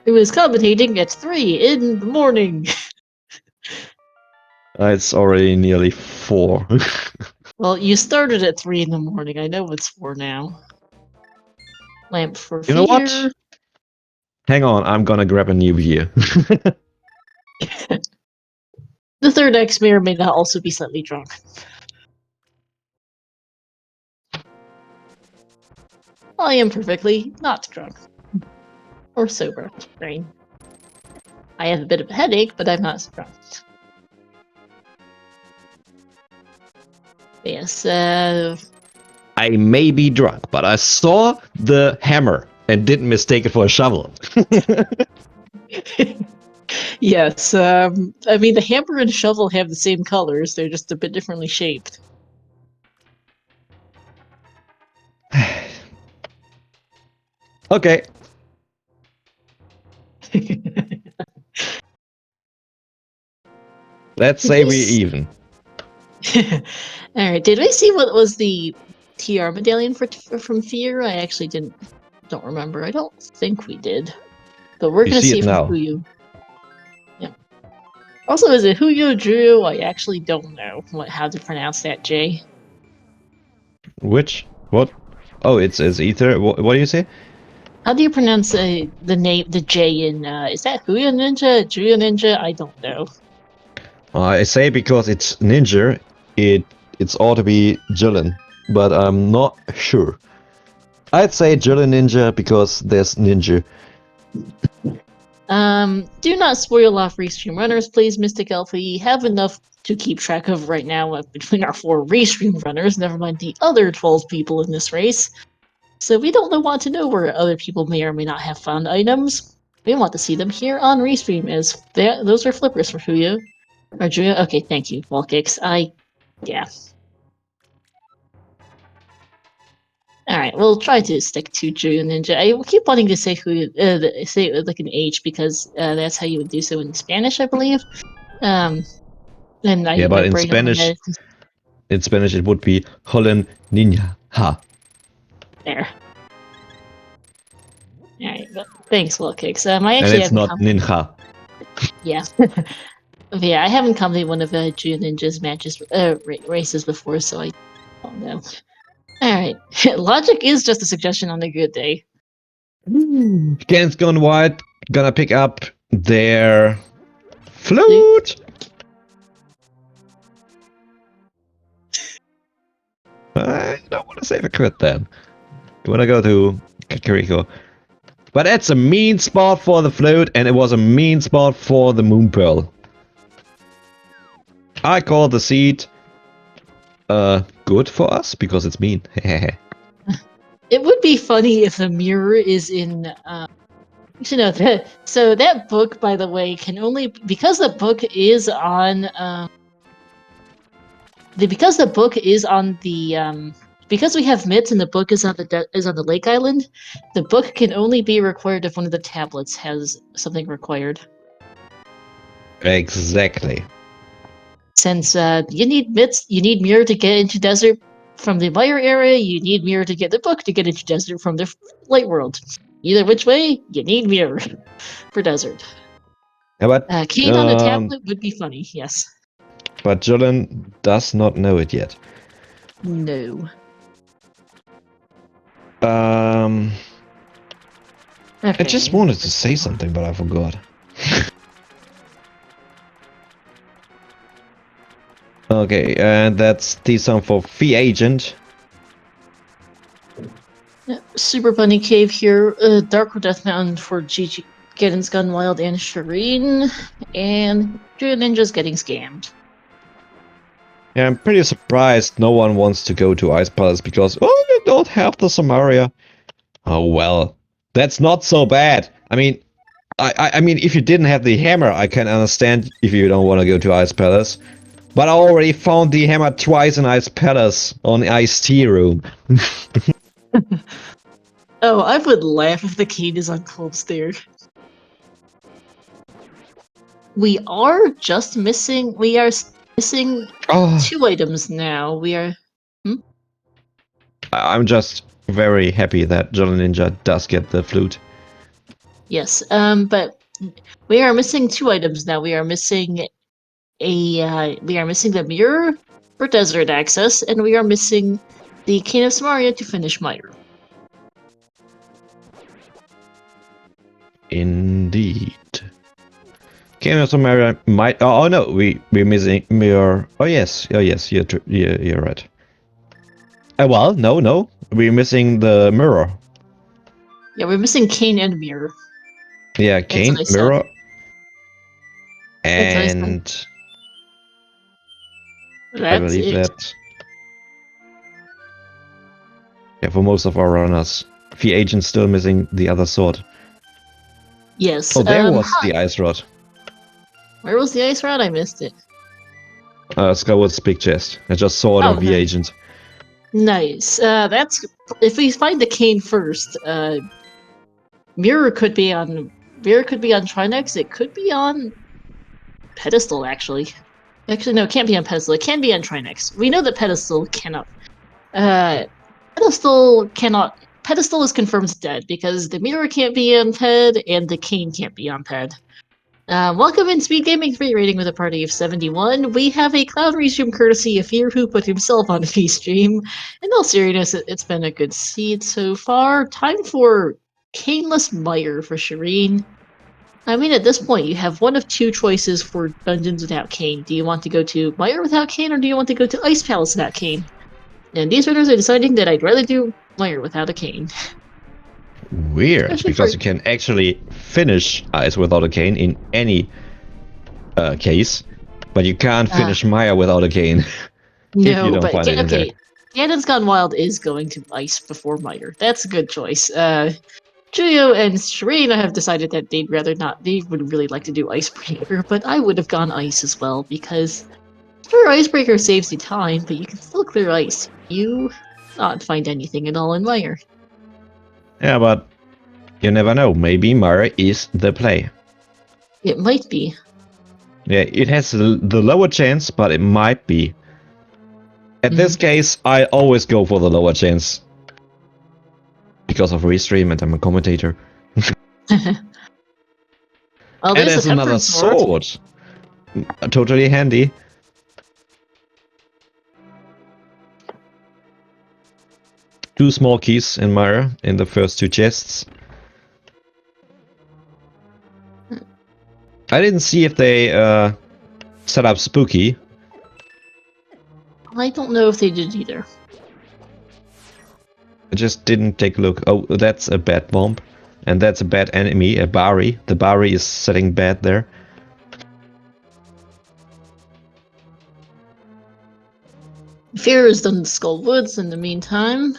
S1: Who is commentating at 3 in the morning.
S2: It's already nearly 4.
S1: Well, you started at 3 in the morning. I know it's 4 now. Lamp for
S2: You know what?
S1: Fear.
S2: Hang on, I'm gonna grab a new beer.
S1: The third X may or may not also be slightly drunk. I am perfectly not drunk. Or sober. Right. I have a bit of a headache, but I'm not drunk. Yes,
S2: I may be drunk, but I saw the hammer and didn't mistake it for a shovel.
S1: yes, I mean, the hammer and shovel have the same colors, they're just a bit differently shaped.
S2: Okay. Let's say we even.
S1: Alright, did we see what was the TR medallion from Fear? I actually don't remember. I don't think we did. But we're
S2: You
S1: gonna
S2: see
S1: see
S2: it
S1: from
S2: now.
S1: Huyu. Yeah. Also, is it Huyu Drew? I actually don't know how to pronounce that J.
S2: Which? What? Oh, it's Ether. What do you say?
S1: How do you pronounce the J in, is that Huyu Ninja? Juya Ninja? I don't know.
S2: I say because it's ninja, it's ought to be Jilin, but I'm not sure. I'd say Jilin Ninja because there's ninja.
S1: Do not spoil off Restream runners, please, Mystic Elf. We have enough to keep track of right now between our 4 Restream runners, never mind the other 12 people in this race. So we don't want to know where other people may or may not have found items. We want to see them here on Restream, as those are flippers for Huya. Or Juya. Okay, thank you, Volkix. Yeah. Alright, we'll try to stick to Juya Ninja. I keep wanting to say say it like an H because that's how you would do so in Spanish, I believe. And
S2: Yeah, but in Spanish it would be Holland Ninja. Ha.
S1: There. Alright, thanks, Volkix. I
S2: And
S1: actually
S2: it's not ninja.
S1: Yeah. Yeah, I haven't come to one of Juya Ninja's matches, races before, so I don't know. Alright. Logic is just a suggestion on a good day.
S2: Gans Gone Wild gonna pick up their flute. I don't want to save a crit then. You wanna go to Kakariko. But that's a mean spot for the flute, and it was a mean spot for the moon pearl. I call the seed good for us because it's mean.
S1: It would be funny if the mirror is in You know that. So that book, by the way, can only because the book is on because the book is on the because we have Mitts and the book is on the Lake Island. The book can only be required if one of the tablets has something required.
S2: Exactly.
S1: Since you need Mitts, you need Mirror to get into desert from the Mire area. You need Mirror to get the book to get into desert from the Light World. Either which way, you need Mirror for desert.
S2: Yeah, but
S1: Kane on a tablet would be funny. Yes.
S2: but Julian does not know it yet.
S1: No.
S2: I
S1: Okay.
S2: just wanted to say something, but I forgot. Okay, and that's the sum for Fee Agent.
S1: Super Bunny Cave here. Dark Death Mountain for Gigi, Giddens Gun Wild, and Shireen. And Julia Ninja's getting scammed.
S2: Yeah, I'm pretty surprised no one wants to go to Ice Palace because, oh, you don't have the Samaria. Oh, well, that's not so bad. I mean, I mean, if you didn't have the hammer, I can understand if you don't want to go to Ice Palace. But I already found the hammer twice in Ice Palace on the Ice Tea room.
S1: Oh, I would laugh if the Kane is on Club's there. We are just missing. We are missing
S2: Oh,
S1: 2 items now. We are.
S2: I'm just very happy that Jolly Ninja does get the flute.
S1: Yes. But we are missing 2 items now. We are missing we are missing the mirror for desert access, and we are missing the Cane of Samaria to finish Mire.
S2: Indeed. Game of Samaria might. Oh no, we're missing mirror. Oh yes, you're right. Well, no, we're missing the mirror.
S1: Yeah, we're missing Cane and mirror.
S2: Yeah,
S1: That's
S2: Kane,
S1: what I said.
S2: mirror,
S1: That's what I said.
S2: and I
S1: That's
S2: believe
S1: it.
S2: that. Yeah, for most of our runners, the agent's still missing the other sword.
S1: Yes.
S2: Oh, there was the ice rod.
S1: Where was the ice rod? I missed it.
S2: Skyward's big chest. I just saw it
S1: Oh,
S2: on the
S1: okay.
S2: agent.
S1: Nice. That's if we find the cane first. Mirror could be on Trinex. It could be on Pedestal, actually. Actually, no, it can't be on Pedestal. It can be on Trinex. We know that Pedestal cannot. Pedestal cannot. Pedestal is confirmed dead because the mirror can't be on Ped and the cane can't be on Ped. Welcome in Speed Gaming 3 rating with a party of 71. We have a Cloud Resume courtesy of Fear who put himself on the stream. In all seriousness, it's been a good seed so far. Time for Caneless Mire for Shireen. I mean, at this point, you have one of 2 choices for dungeons without Cane. Do you want to go to Mire without Cane, or do you want to go to Ice Palace without Cane? And these runners are deciding that I'd rather do Mire without a Cane.
S2: Weird,
S1: Especially
S2: because
S1: for-
S2: you can actually finish Ice without a cane in any case, but you can't finish Maya without a cane. If you
S1: No,
S2: don't
S1: but
S2: find it in there.
S1: okay. Ganon's Gone Wild is going to Ice before Mire. That's a good choice. Julio and Shireen have decided that they'd rather not. They would really like to do Icebreaker, but I would have gone Ice as well because sure, Icebreaker saves you time, but you can still clear Ice. You not find anything at all in Mire.
S2: Yeah, but you never know. Maybe Mara is the play.
S1: It might be.
S2: Yeah, it has the lower chance, but it might be. At this case, I always go for the lower chance. Because of Restream and I'm a commentator.
S1: Well,
S2: And
S1: there's
S2: there's
S1: a
S2: another
S1: tempered sword.
S2: sword. Totally handy. Two small keys in Myra in the first 2 chests. I didn't see if they set up Spooky.
S1: I don't know if they did either.
S2: I just didn't take a look. Oh, that's a bad bomb. And that's a bad enemy, a Bari. The Bari is setting bad there.
S1: Fear has done the Skull Woods in the meantime.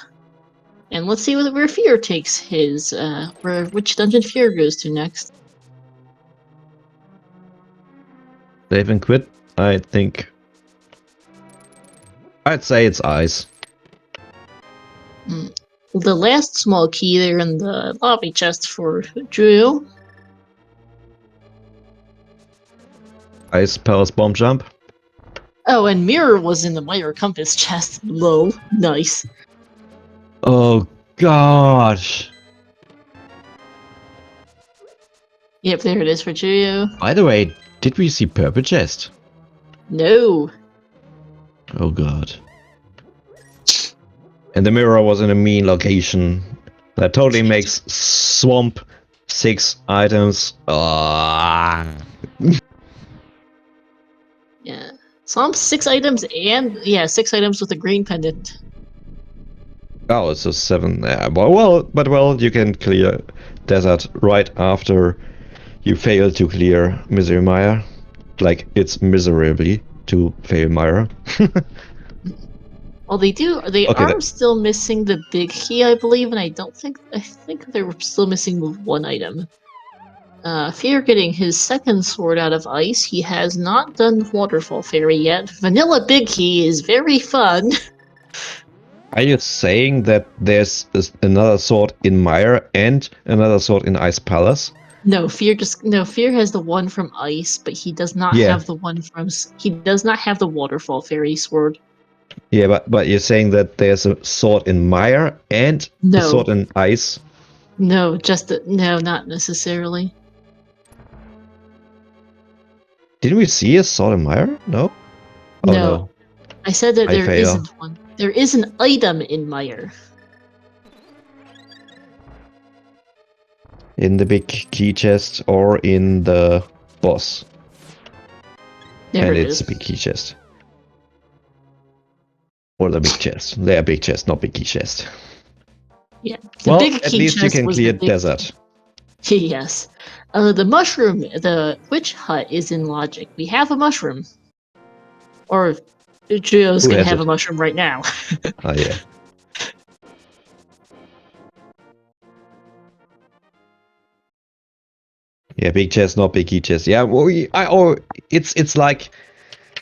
S1: And let's see where Fear takes his, which dungeon Fear goes to next.
S2: Save and quit, I think. I'd say it's ice.
S1: The last small key there in the lobby chest for Drew.
S2: Ice powers bomb jump.
S1: Oh, and Mirror was in the Mirror Compass chest. Lol. Nice.
S2: Oh gosh.
S1: Yep, there it is for Drew.
S2: By the way, did we see purple chest?
S1: No.
S2: Oh god. And the mirror was in a mean location. That totally makes swamp 6 items.
S1: Yeah. Swamp 6 items and, yeah, 6 items with a green pendant.
S2: Oh, it's a 7. Yeah, well, you can clear desert right after you fail to clear Misery Mire. Like, it's miserably to fail Mire.
S1: Well, they are still missing the big key, I believe, and I think they're still missing one item. Fear getting his second sword out of ice. He has not done Waterfall Fairy yet. Vanilla Big Key is very fun.
S2: Are you saying that there's another sword in Mire and another sword in Ice Palace?
S1: No, Fear has the one from ice, but he does not have the one from. He does not have the Waterfall Fairy sword.
S2: Yeah, but you're saying that there's a sword in Mire and a sword in Ice?
S1: No, no, not necessarily.
S2: Didn't we see a sword in Mire? No? Oh, no.
S1: I said that there isn't one. There is an item in Mire.
S2: In the big key chest or in the boss?
S1: There it
S2: it's
S1: is.
S2: a big key chest. Or the big chest. They are big chest, not big key chest.
S1: Yeah.
S2: Well, at least you can clear desert.
S1: Yes. The mushroom, the witch hut is in logic. We have a mushroom. Or Geo's gonna have a mushroom right now.
S2: Oh, yeah. Yeah, big chest, not big key chest. Yeah, well, it's like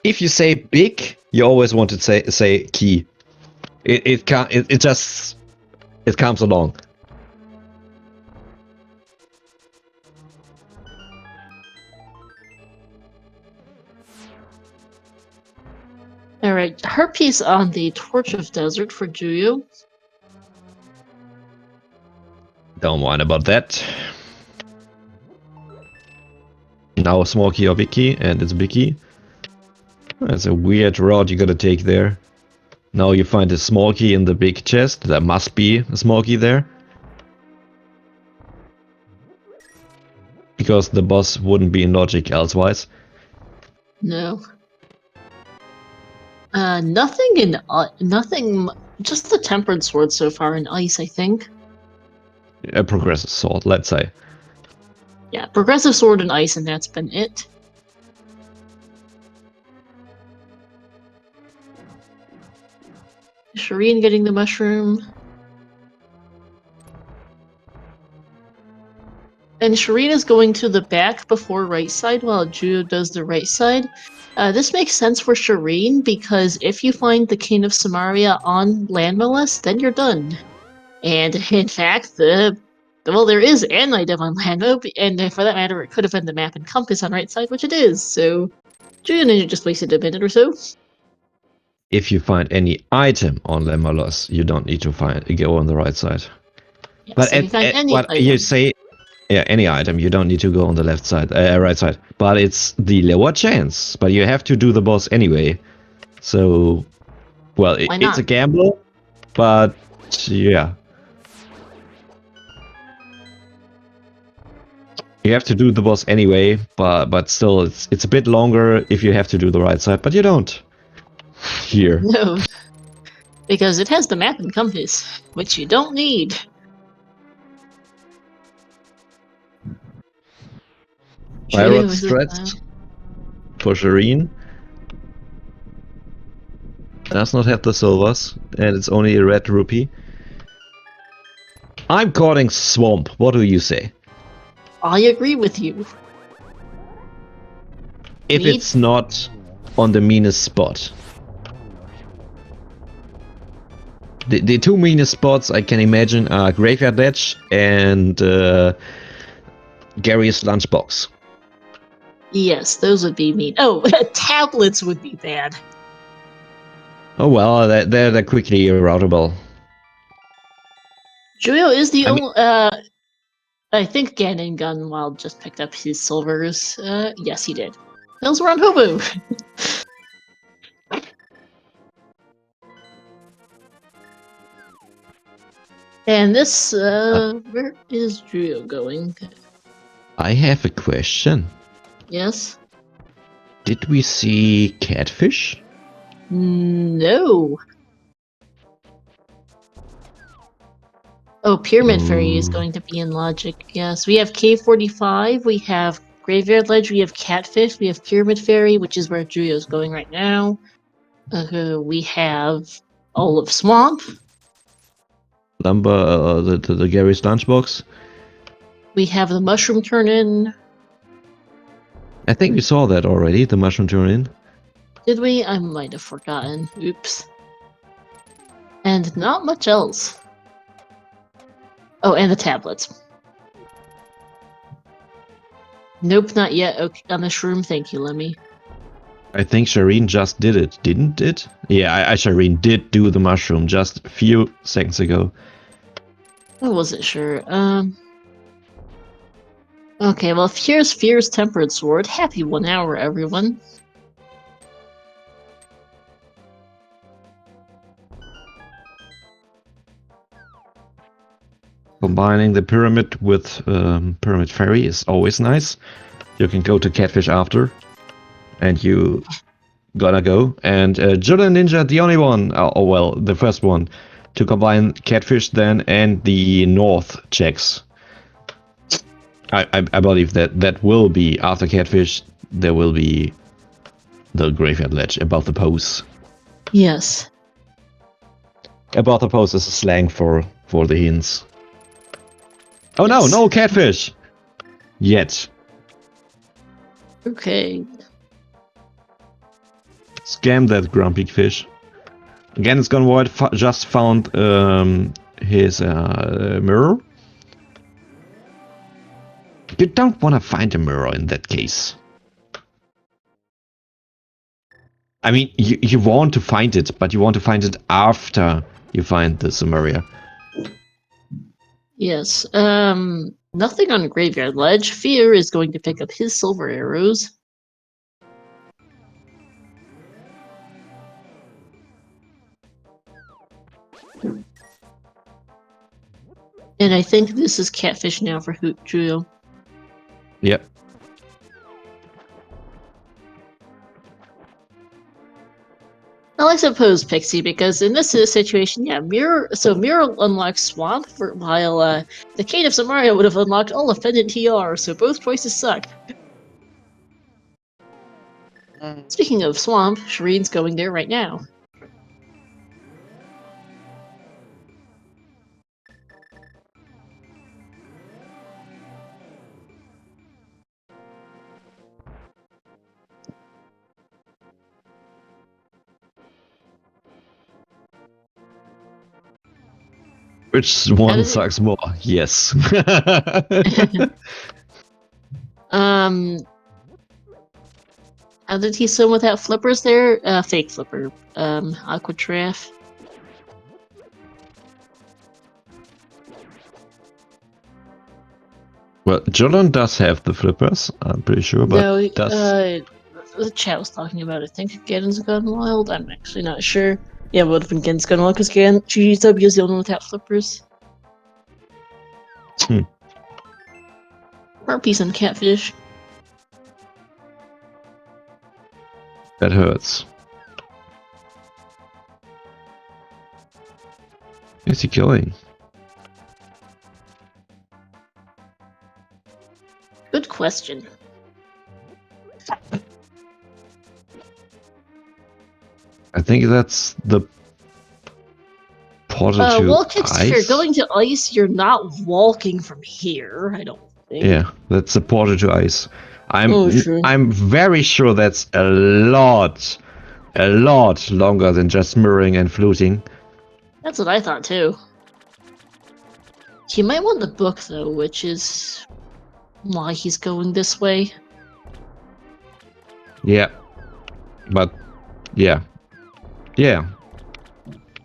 S2: if you say big, you always want to say key. It comes along.
S1: Alright, her piece on the Torch of Desert for Juyu.
S2: Don't mind about that. Now a small key or big key, and it's big key. That's a weird route you gotta take there. Now you find a small key in the big chest. There must be a small key there. Because the boss wouldn't be in logic elsewise.
S1: No. Nothing, just the Tempered Sword so far in ice, I think.
S2: A progressive sword, let's say.
S1: Yeah, progressive sword and ice, and that's been it. Shireen getting the mushroom. And Shireen is going to the back before right side while Judo does the right side. This makes sense for Shireen because if you find the King of Samaria on Landmalice, then you're done. And in fact, there is an item on Lando, and for that matter, it could have been the map and compass on right side, which it is. So, Judo Ninja just wasted a minute or so.
S2: If you find any item on Landmalice, you don't need to go on the right side.
S1: Yeah,
S2: but
S1: so
S2: you say, yeah, any item, you don't need to go on the left side, right side. But it's the lower chance. But you have to do the boss anyway. So, well, it's a gamble, but yeah. You have to do the boss anyway, but still, it's a bit longer if you have to do the right side, but you don't. Here.
S1: No. Because it has the map and compass, which you don't need.
S2: Pirate Strats for Shireen. Does not have the silvers, and it's only a red rupee. I'm calling swamp. What do you say?
S1: I agree with you.
S2: If it's not on the meanest spot. The two meanest spots I can imagine are Graveyard Ledge and Gary's Lunchbox.
S1: Yes, those would be mean. Oh, tablets would be bad.
S2: Oh well, they're quickly routable.
S1: Julio is the
S2: I mean-
S1: only. I think Ganon Gunwild just picked up his silvers. Yes, he did. Those were on Hobo. And this, where is Julio going?
S2: I have a question.
S1: Yes?
S2: Did we see catfish?
S1: No. Oh, Pyramid Fairy is going to be in Logic. Yes, we have K45, we have Graveyard Ledge, we have Catfish, we have Pyramid Fairy, which is where Julio's going right now. We have all of Swamp.
S2: Lumber, the Gary's Lunchbox.
S1: We have the Mushroom Turn-In.
S2: I think we saw that already, the mushroom turn-in.
S1: Did we? I might have forgotten. Oops. And not much else. Oh, and the tablets. Nope, not yet. Okay, on the shroom, thank you, Lemmy.
S2: I think Shireen just did it, didn't it? Yeah, Shireen did do the mushroom just a few seconds ago.
S1: I wasn't sure. Okay, well, here's Fear's Tempered Sword. Happy 1 hour, everyone.
S2: Combining the pyramid with Pyramid Fairy is always nice. You can go to Catfish after, and you gotta go. And Julian Ninja, the only one, oh well, the first one, to combine Catfish then and the North checks. I believe that will be, after Catfish, there will be the Graveyard Ledge above the pose.
S1: Yes.
S2: Above the pose is a slang for the hints. Oh
S1: Yes.
S2: no Catfish! Yet.
S1: Okay.
S2: Scam that grumpy fish. Again, it's gone void. Just found his mirror. You don't want to find a mirror in that case. I mean, you want to find it, but you want to find it after you find the Sumeria.
S1: Yes. Nothing on Graveyard Ledge. Fear is going to pick up his silver arrows. And I think this is Catfish now for Julio.
S2: Yep.
S1: Well, I suppose Pixie, because in this situation, yeah, Mirror unlocks Swamp, while the Cane of Samaria would have unlocked all Offended TR, so both choices suck. Speaking of Swamp, Shireen's going there right now.
S2: Which one sucks more? Yes.
S1: How did he swim without flippers there? Fake flipper. Aquatraff.
S2: Well, Jordan does have the flippers, I'm pretty sure, but
S1: No,
S2: does...
S1: the chat was talking about it. I think Ganon's Gone Wild. I'm actually not sure. Yeah, it would have been Ganon's Gone Wild because GGW is the only one without flippers. Harpies and Catfish.
S2: That hurts. Where's he going?
S1: Good question.
S2: I think that's the Portal to
S1: well, Kix, if you're
S2: ice?
S1: going to ice, you're not walking from here, I don't think.
S2: Yeah, that's the portal to ice.
S1: Oh, true.
S2: I'm very sure that's a lot longer than just mirroring and fluting.
S1: That's what I thought, too. He might want the book, though, which is why he's going this way.
S2: Yeah, but yeah. Then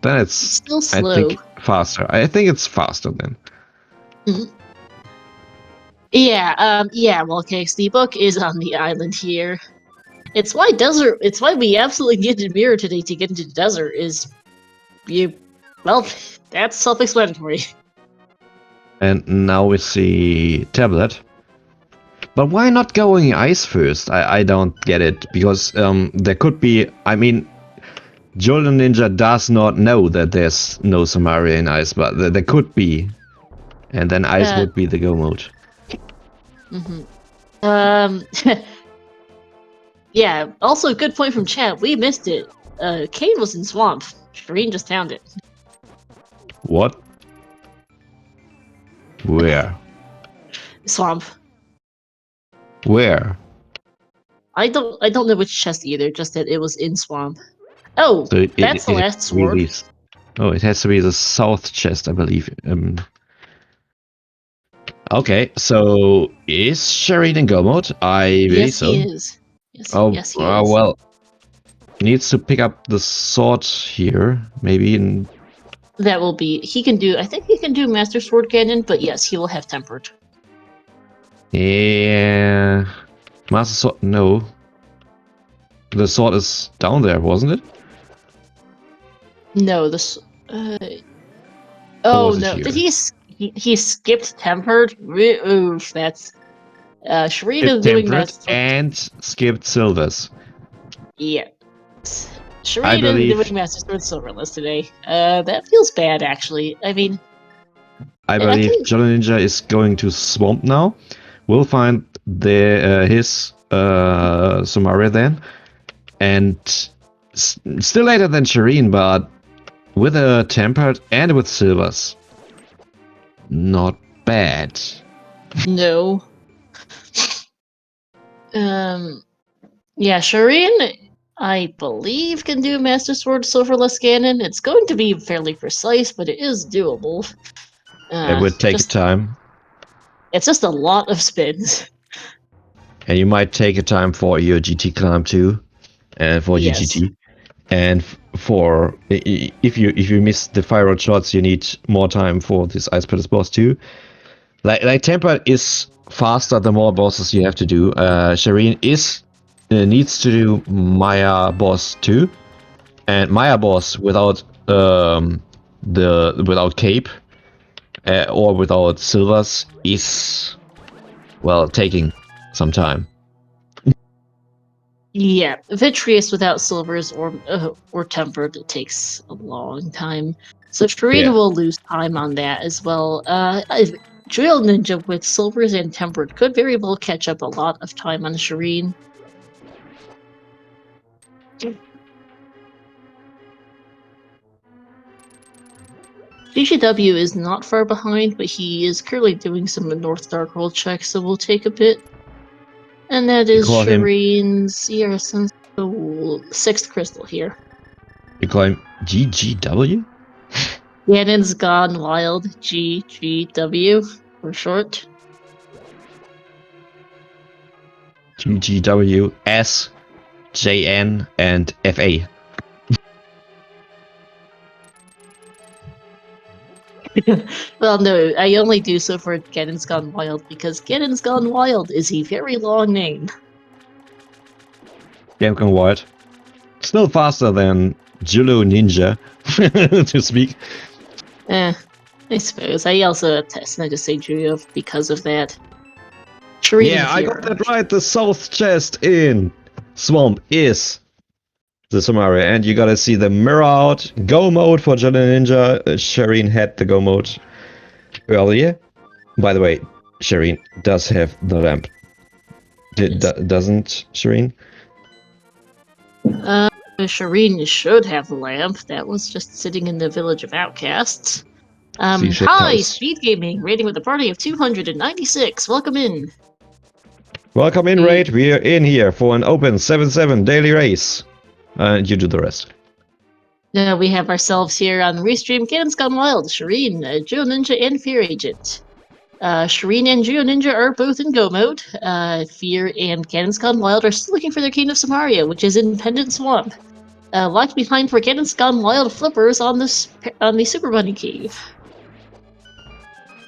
S1: It's still
S2: I
S1: slow.
S2: think faster. I think it's faster then.
S1: Yeah, well, Kix, the book is on the island here. It's why we absolutely needed Mirror today to get into the desert, well, that's self-explanatory.
S2: And now we see tablet. But why not going ice first? I don't get it, because there could be, I mean, Jordan Ninja does not know that there's no Samaria in ice, but there could be. And then ice would be the go mode.
S1: Yeah, also good point from chat. We missed it. Kane was in Swamp. Shireen just found it.
S2: What? Where?
S1: Swamp.
S2: Where?
S1: I don't know which chest either, just that it was in Swamp. Oh,
S2: So
S1: that's the last sword.
S2: Oh, it has to be the south chest, I believe. Okay, so is Shireen in go mode? I believe
S1: Yes,
S2: so.
S1: he is. Yes, he is.
S2: Well, he needs to pick up the sword here, maybe in...
S1: That will be. I think he can do Master Sword Cannon, but yes, he will have Tempered.
S2: Yeah... Master Sword... No. The sword is down there, wasn't it?
S1: No, this. Oh no! Did he skipped Tempered? Oof, that's. Shireen is doing Master Sword.
S2: And skipped Silvers.
S1: Yeah. Shireen is doing Master Sword Silverless today. That feels bad, actually. I mean,
S2: I believe Jolly Ninja is going to Swamp now. We'll find his Samaria then. And still later than Shireen, but with a Tempered and with Silvers. Not bad.
S1: No. Yeah, Shireen, I believe, can do Master Sword Silverless Cannon. It's going to be fairly precise, but it is doable.
S2: It would take time.
S1: It's just a lot of spins.
S2: And you might take a time for your GT climb too, and for your GT. And for if you miss the fire shots, you need more time for this Ice Palace boss too. Like Tempered is faster the more bosses you have to do. Shireen needs to do Maya boss too, and Maya boss without without cape or without silvers is, well, taking some time.
S1: Yeah, Vitreous without silvers or Tempered, it takes a long time. So Shireen will lose time on that as well. Drill Ninja with silvers and Tempered could very well catch up a lot of time on Shireen. GGW is not far behind, but he is currently doing some North Dark World checks, so we'll take a bit. And that is Shireen's sixth crystal here.
S2: You call him GGW?
S1: Ganon's Gone Wild, GGW for short.
S2: GGW, S, JN, and FA.
S1: Well, no, I only do so for Ganon's Gone Wild because Ganon's Gone Wild is a very long name.
S2: Ganon's Gone Wild. Still faster than Julo Ninja, to speak.
S1: I suppose. I also attest, and I just say Julio because of that. Shireen
S2: I got that right. The south chest in Swamp is the Samaria, and you gotta see the mirror out. Go mode for Jolly Ninja. Shireen had the go mode earlier. By the way, Shireen does have the lamp. Doesn't Shireen?
S1: Shireen should have the lamp. That was just sitting in the village of outcasts.
S2: Seashell
S1: Hi,
S2: House.
S1: Speed Gaming, rating with a party of 296. Welcome in.
S2: Welcome in, Raid. We are in here for an open 7-7 daily race. And you do the rest.
S1: Now we have ourselves here on the restream Cannon's Gone Wild, Shireen, Geo Ninja, and Fear Agent. Shireen and Geo Ninja are both in go mode. Fear and Cannon's Gone Wild are still looking for their King of Samaria, which is in Pendant Swamp. Locked behind for Cannon's Gone Wild flippers on the Super Bunny Cave.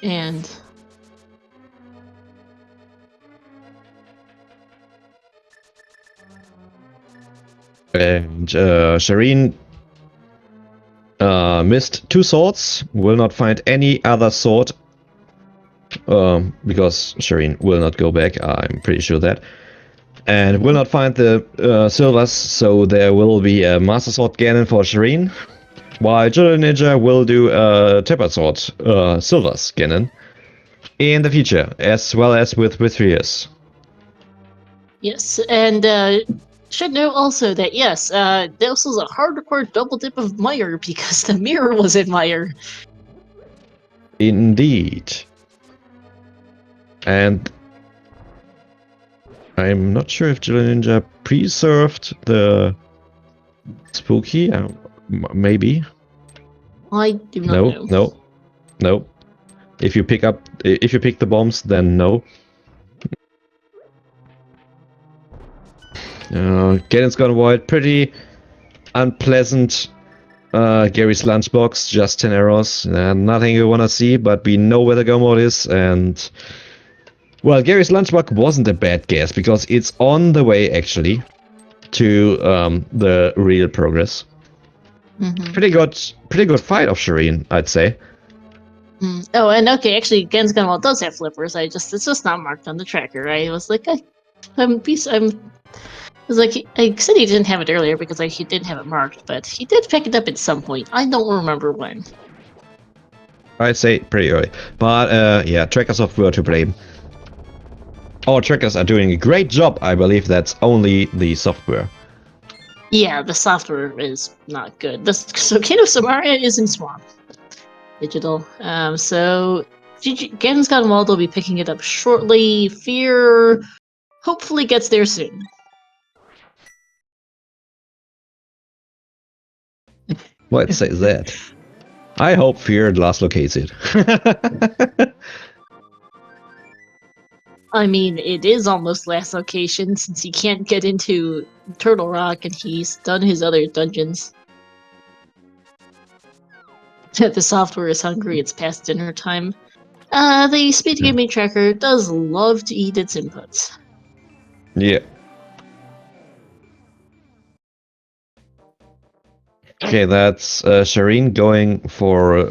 S1: And
S2: Shireen missed 2 swords. Will not find any other sword. Because Shireen will not go back. I'm pretty sure that. And will not find the silvers. So there will be a Master Sword Ganon for Shireen. While Jilla Ninja will do a Tempered Sword Silvers Ganon in the future, as well as with Fears.
S1: yes, and should note also that yes, this was a hardcore double dip of Meyer because the mirror was in Meyer.
S2: Indeed. And I'm not sure if Jilla Ninja preserved the spooky. Maybe.
S1: I do not know.
S2: No. If you pick the bombs, then no. Ganon's Gone Wild, pretty unpleasant. Gary's lunchbox, just 10 errors. Nothing you wanna see, but we know where the go mode is, and well, Gary's lunchbox wasn't a bad guess because it's on the way actually to the real progress.
S1: Mm-hmm.
S2: Pretty good fight of Shireen, I'd say.
S1: Oh, and okay, actually, Cannon's Gone Wild does have flippers. It's just not marked on the tracker. I was like, I said he didn't have it earlier because he didn't have it marked, but he did pick it up at some point. I don't remember when.
S2: I'd say pretty early. But yeah, tracker software to blame. Our trackers are doing a great job. I believe that's only the software.
S1: Yeah, the software is not good. So King of Samaria is in Swamp Digital. So Cannon's Gone Wild will be picking it up shortly. Fear hopefully gets there soon.
S2: What says that? I hope Fear last locates it.
S1: I mean, it is almost last location since he can't get into Turtle Rock and he's done his other dungeons. The software is hungry, it's past dinner time. The speed gaming tracker does love to eat its inputs.
S2: Yeah. Okay, that's Shireen going for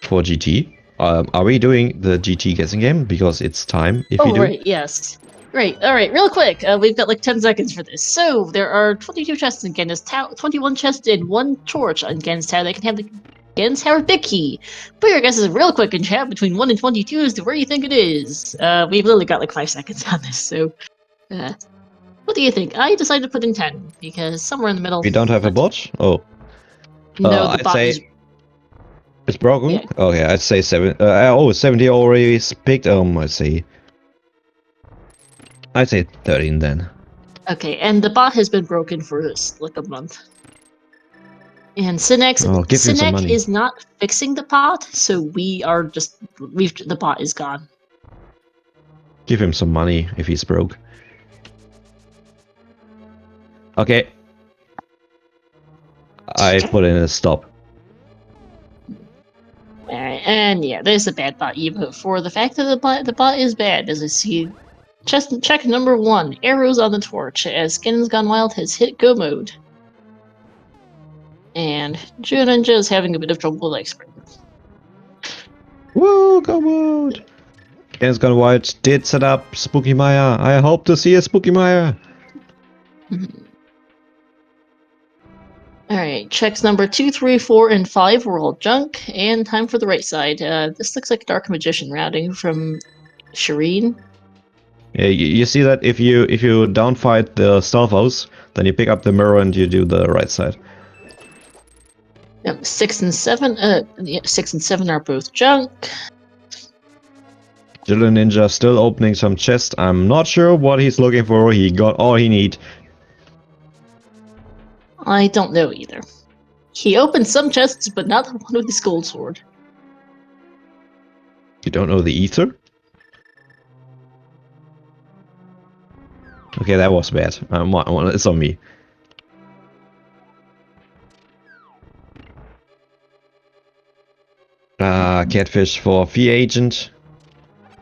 S2: GT. Are we doing the GT guessing game? Because it's time if we do.
S1: Right, yes. Great, alright, real quick, we've got like 10 seconds for this. So, there are 22 chests in Gen's Tower, 21 chests and 1 torch on Gen's Tower that can have the Gen's Tower big key. Put your guesses real quick in chat between 1 and 22 as to where you think it is. We've literally got like 5 seconds on this, so... what do you think? I decided to put in 10, because somewhere in the middle...
S2: We don't have a bot? Oh.
S1: No, the
S2: I'd
S1: bot
S2: say
S1: is...
S2: it's broken?
S1: Yeah.
S2: Okay, I'd say 7. 70 already picked. I see. I'd say 13 then.
S1: Okay, and the bot has been broken for like a month. And Synex is not fixing the bot, so we are just the bot is gone.
S2: Give him some money if he's broke. Okay. I put in a stop.
S1: Alright, and yeah, there's a bad bot emote for the fact that the bot is bad. As I see, check number 1, arrows on the torch, as Cannon's Gone Wild has hit go mode. And Geo Ninja is having a bit of trouble with Expert.
S2: Woo, go mode! Cannon's Gone Wild did set up Spooky Maya. I hope to see a Spooky Maya.
S1: Alright, checks number 2, 3, 4, and 5 were all junk, and time for the right side. This looks like Dark Magician routing from Shireen.
S2: Yeah, you see that if you downfight the Stalfos, then you pick up the mirror and you do the right side.
S1: Yep, 6 and 7. Yeah, 6 and 7 are both junk.
S2: Jillian Ninja still opening some chests. I'm not sure what he's looking for. He got all he need.
S1: I don't know either. He opened some chests, but not the one with the gold sword.
S2: You don't know the ether? Okay, that was bad. It's on me. Catfish for fee agent.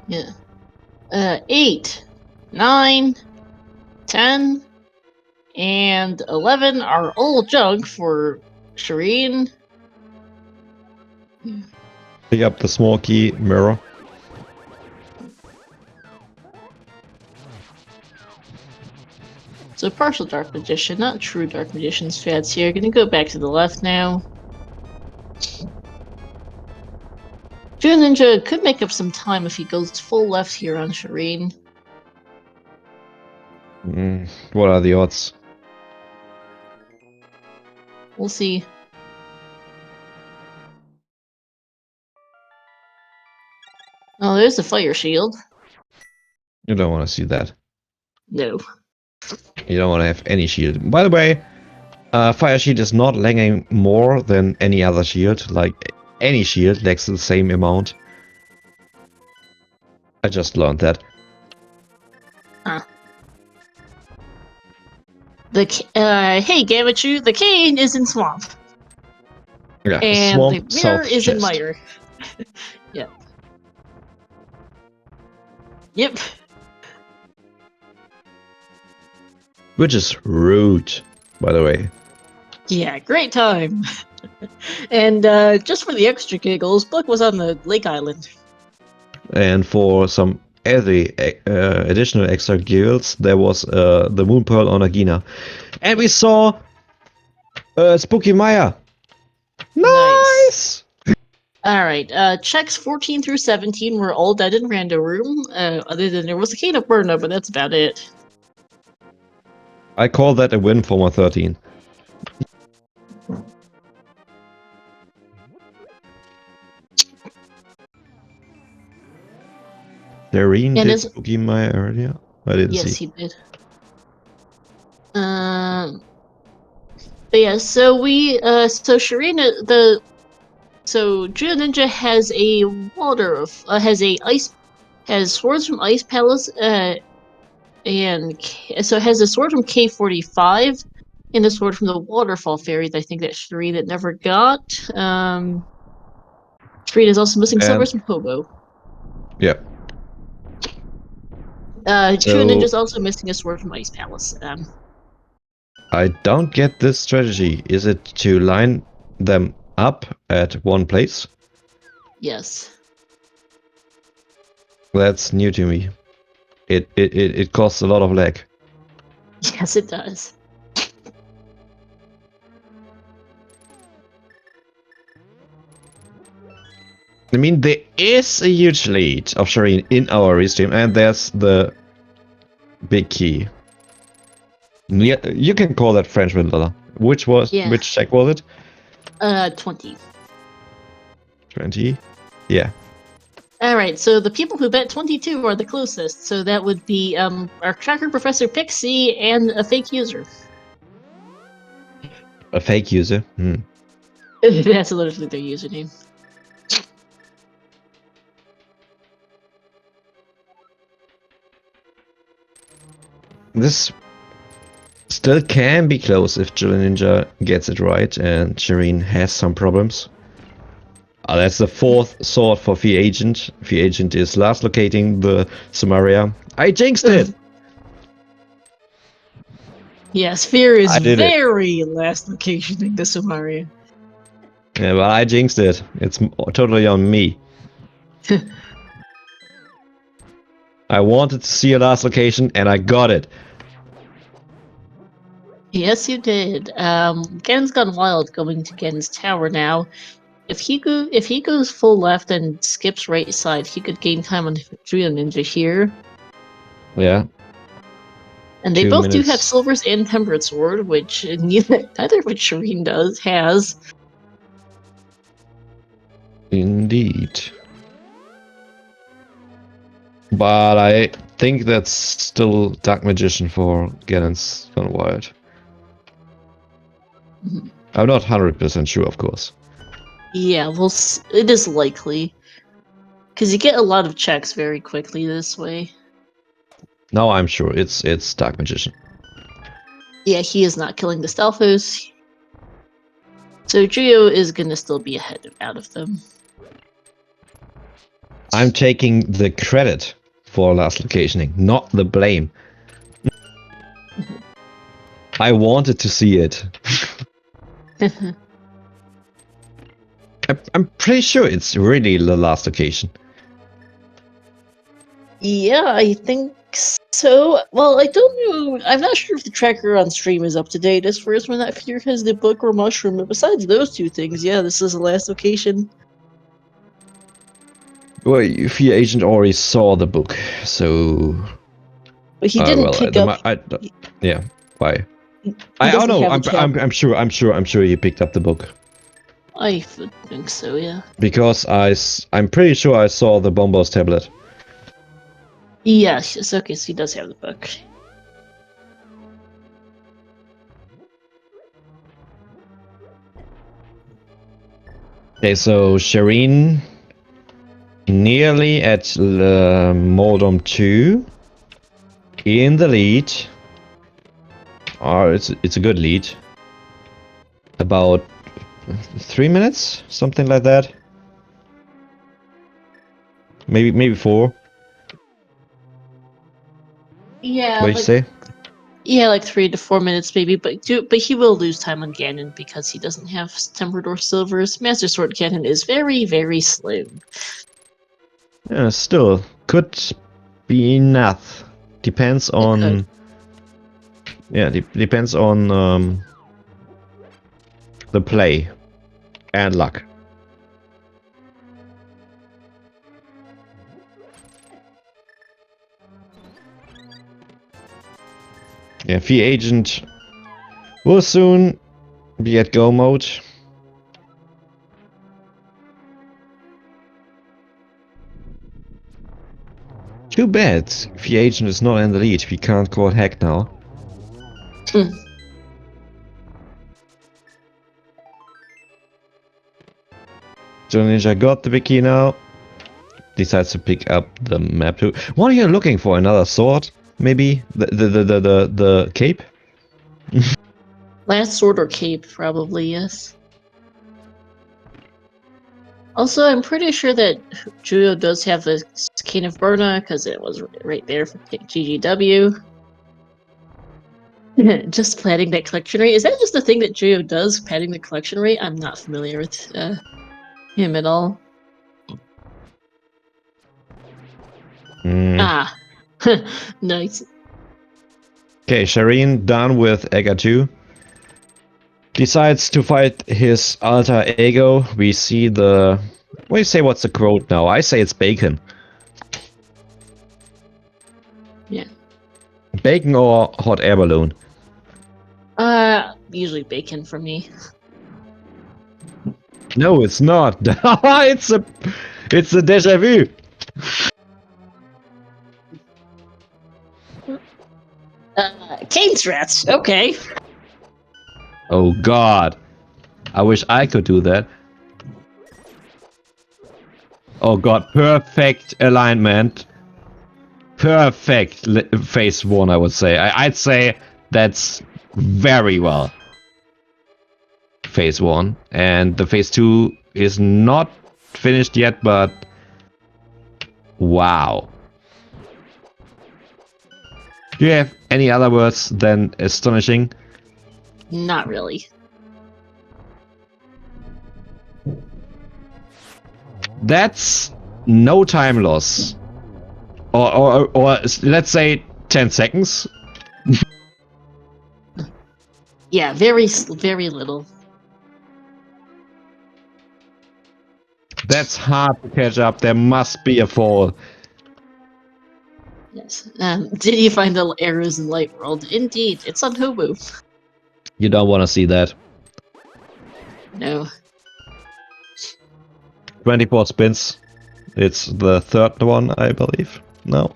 S1: Yeah. 8, 9, 10, and 11 are all junk for Shireen.
S2: Pick up the small key mirror.
S1: So partial Dark Magician, not true Dark Magician's fads here. Gonna go back to the left now. June Ninja could make up some time if he goes full left here on Shireen.
S2: What are the odds?
S1: We'll see. Oh, there's the fire shield.
S2: You don't want to see that.
S1: No.
S2: You don't want to have any shield. By the way, fire shield is not lagging more than any other shield. Like, any shield lags the same amount. I just learned that.
S1: Huh. Hey Gamachu, the cane is in swamp.
S2: Yeah,
S1: And
S2: swamp,
S1: the mirror
S2: south
S1: is in
S2: chest.
S1: mire. Yep. Yep.
S2: Which is rude, by the way.
S1: Yeah, great time. And just for the extra giggles, Buck was on the Lake Island.
S2: And for some additional extra giggles, there was the Moon Pearl on Agina. And we saw Spooky Maya. Nice!
S1: Alright, checks 14 through 17 were all dead in Rando Room, other than there was a cane of Burna, but that's about it.
S2: I call that a win for my 13. Dareen did Spooky Maya earlier? I didn't see.
S1: Yes, he did. But yeah, so we, so Shireen, so Judo Ninja has a has swords from Ice Palace, and so it has a sword from K45 and a sword from the Waterfall Fairy that I think that Shireen that never got. Shireen is also missing swords from Hobo.
S2: Yep.
S1: True Ninja's also missing a sword from Ice Palace.
S2: I don't get this strategy. Is it to line them up at one place?
S1: Yes.
S2: That's new to me. It costs a lot of lag.
S1: Yes, it does.
S2: I mean, there is a huge lead of Shireen in our restream, and there's the big key. Yeah, you can call that French Vanilla. Which check was it?
S1: 20.
S2: 20? Yeah.
S1: Alright, so the people who bet 22 are the closest, so that would be our tracker Professor Pixie and a fake user.
S2: A fake user? Hmm.
S1: That's literally their username.
S2: This still can be close if Jilla Ninja gets it right and Shireen has some problems. That's the fourth sword for Fee Agent. Fee Agent is last locating the Samaria. I jinxed it!
S1: Yes, Fear is very last locationing the Samaria.
S2: Yeah, but I jinxed it. It's totally on me. I wanted to see a last location and I got it.
S1: Yes, you did. Gen's gone wild going to Gen's tower now. If he goes full left and skips right side, he could gain time on Judo Ninja here.
S2: Yeah.
S1: And they
S2: 2
S1: both do have
S2: minutes.
S1: silvers and temperate sword, which neither of which Shireen has.
S2: Indeed. But I think that's still Dark Magician for Ganon's Gone Wild.
S1: Mhm.
S2: I'm not 100% sure, of course.
S1: Yeah, well, it is likely. Because you get a lot of checks very quickly this way.
S2: Now I'm sure it's Dark Magician.
S1: Yeah, he is not killing the Stalfos. So Juyo is gonna still be out of them.
S2: I'm taking the credit for last locationing, not the blame. I wanted to see it. I'm pretty sure it's really the last location.
S1: Yeah, I think so. Well, I don't know. I'm not sure if the tracker on stream is up to date as far as when that figure has the book or mushroom, but besides those two things, yeah, this is the last location.
S2: Well, Fear Agent already saw the book, so...
S1: But he didn't pick up.
S2: Yeah, bye.
S1: He
S2: I don't
S1: doesn't
S2: know.
S1: have a tab.
S2: I'm sure he picked up the book
S1: I would think so, yeah.
S2: because I'm pretty sure I saw the Bombos tablet.
S1: Yes, okay, so he does have the book.
S2: Okay, so Shireen nearly at Modom 2 in the lead. Oh, it's a good lead. About 3 minutes, something like that. Maybe 4.
S1: Yeah,
S2: What did you say?
S1: Yeah, like 3 to 4 minutes maybe, but he will lose time on Ganon because he doesn't have tempered or silvers. Master Sword Ganon is very, very slim.
S2: Yeah, still could be enough. Depends
S1: It could.
S2: on. Yeah, depends on the play and luck. Yeah, Fear Agent will soon be at go mode. Too bad Fear Agent is not in the lead. We can't call heck now. So Ninja got the Wiki now. Decides to pick up the map too. What are you looking for? Another sword? Maybe? The cape?
S1: Last Sword or Cape, probably, yes. Also, I'm pretty sure that Juyo does have the Cane of Burna because it was right there for GGW. Just padding that collection rate. Is that just the thing that Juyo does, padding the collection rate? I'm not familiar with him at all. Ah. Nice.
S2: Okay, Shireen done with Ega 2. Decides to fight his alter ego. We see the... What do you say, what's the quote now? I say it's bacon.
S1: Yeah.
S2: Bacon or hot air balloon?
S1: Usually bacon for me.
S2: No, it's not. it's a deja vu.
S1: Cane strats. Okay.
S2: Oh god. I wish I could do that. Oh god, perfect alignment. Perfect phase 1, I would say. I'd say that's very well. Phase 1. And the phase 2 is not finished yet, but... Wow. Do you have any other words than astonishing?
S1: Not really.
S2: That's no time loss. Or let's say 10 seconds.
S1: Yeah, very little.
S2: That's hard to catch up. There must be a fall.
S1: Yes. Did you find the arrows in Light World? Indeed, it's on Hobo.
S2: You don't want to see that.
S1: No.
S2: 24 spins. It's the third one, I believe. No.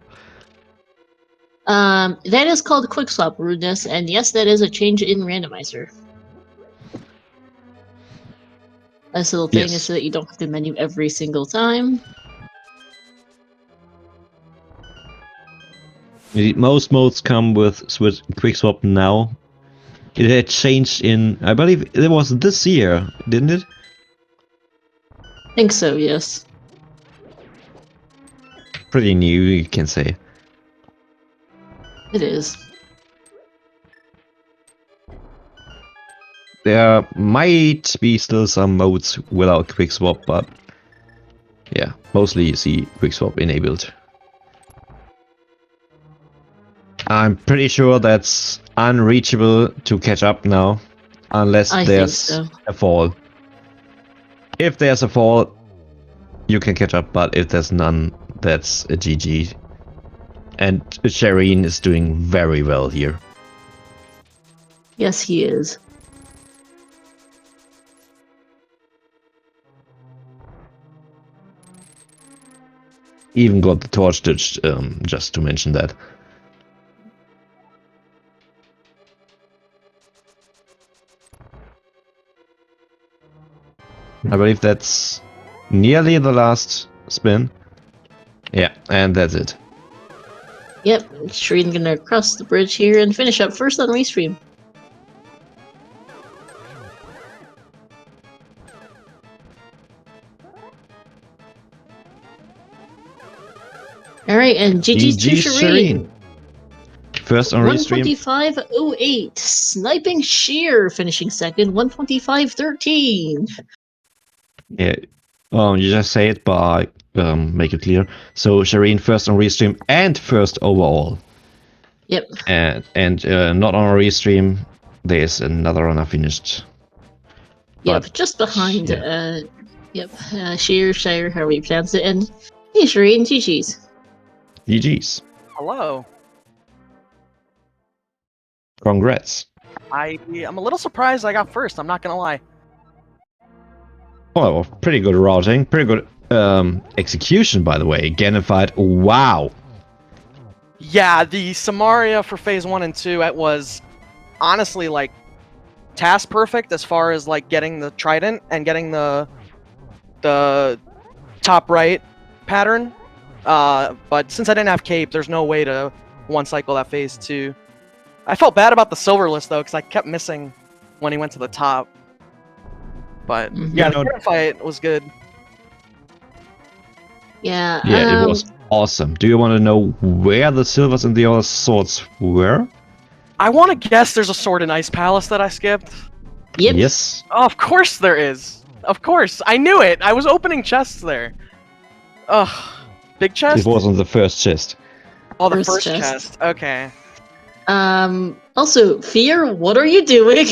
S1: That is called Quick Swap Rudeness, and yes, that is a change in Randomizer. This little thing is
S2: Yes.
S1: so that you don't have to menu every single time.
S2: Most modes come with Quick Swap now. It had changed in, I believe it was this year, didn't it?
S1: Think so, yes.
S2: Pretty new, you can say.
S1: It is.
S2: There might be still some modes without Quick Swap, but yeah, mostly you see Quick Swap enabled. I'm pretty sure that's unreachable to catch up now, unless
S1: I
S2: there's
S1: think so.
S2: a fall. If there's a fall, you can catch up, but if there's none, that's a GG. And Shireen is doing very well here.
S1: Yes, he is.
S2: Even got the torch ditched, just to mention that. I believe that's nearly the last spin. Yeah, and that's it.
S1: Yep, Shireen gonna cross the bridge here and finish up first on Restream. Alright, and GG's to Shireen.
S2: First on Restream.
S1: 125.08. Sniping Sheer finishing second. 125.13.
S2: Yeah. You just say it, but I make it clear. So Shireen first on Restream and first overall.
S1: Yep.
S2: And not on Restream. There's another runner finished.
S1: Yep,
S2: But,
S1: just behind.
S2: yeah.
S1: Sheer, Shire, however you pronounce it. And hey, Shireen, GG's.
S2: GG's.
S3: Hello.
S2: Congrats.
S3: I'm a little surprised I got first, I'm not gonna lie.
S2: Oh, pretty good routing. Pretty good execution, by the way. Gamified. Wow.
S3: Yeah, the Samaria for phase 1 and 2, it was honestly like task perfect as far as like getting the trident and getting the top right pattern. But since I didn't have cape, there's no way to one cycle that phase 2. I felt bad about the silverless though, because I kept missing when he went to the top. But yeah, the fight was good.
S1: Yeah.
S2: Yeah, it was awesome. Do you want to know where the silvers and the other swords were?
S3: I want to guess there's a sword and ice palace that I skipped.
S1: Yep.
S2: Yes.
S3: Oh, of course there is. Of course, I knew it. I was opening chests there. Ugh, big chest.
S2: It was on the first chest.
S3: Oh, the first chest. Okay.
S1: Also, Fear, what are you doing?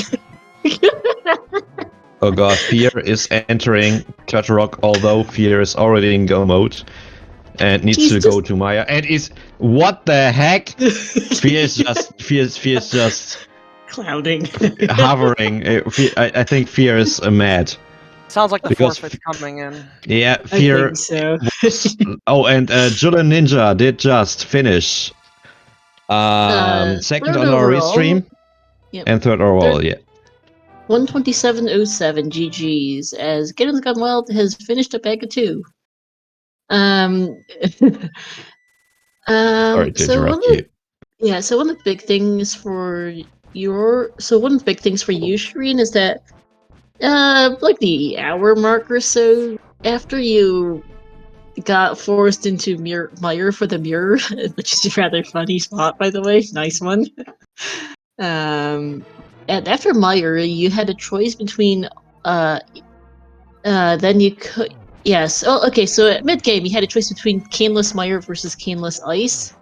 S2: Oh god, Fear is entering Clutch Rock, although Fear is already in go mode. And needs to go to Maya. And is... What the heck? Fear is just...
S1: Clouding.
S2: Hovering. I think Fear is mad.
S3: Sounds like the forfeit's coming in.
S2: Yeah, Fear...
S1: I think so.
S2: Oh, and Julian Ninja did just finish. Second on our restream.
S1: Yep.
S2: And third overall, yeah.
S1: 127.07 GG's as Gideon's Gone Wild has finished a bag of 2.
S2: Sorry to interrupt you.
S1: Yeah, so one of the big things for you, Shireen, is that like the hour mark or so after you got forced into Mire for the mirror, which is a rather funny spot, by the way. Nice one. And after Mire, you had a choice between then you could so at mid game you had a choice between Caneless Mire versus Caneless Ice.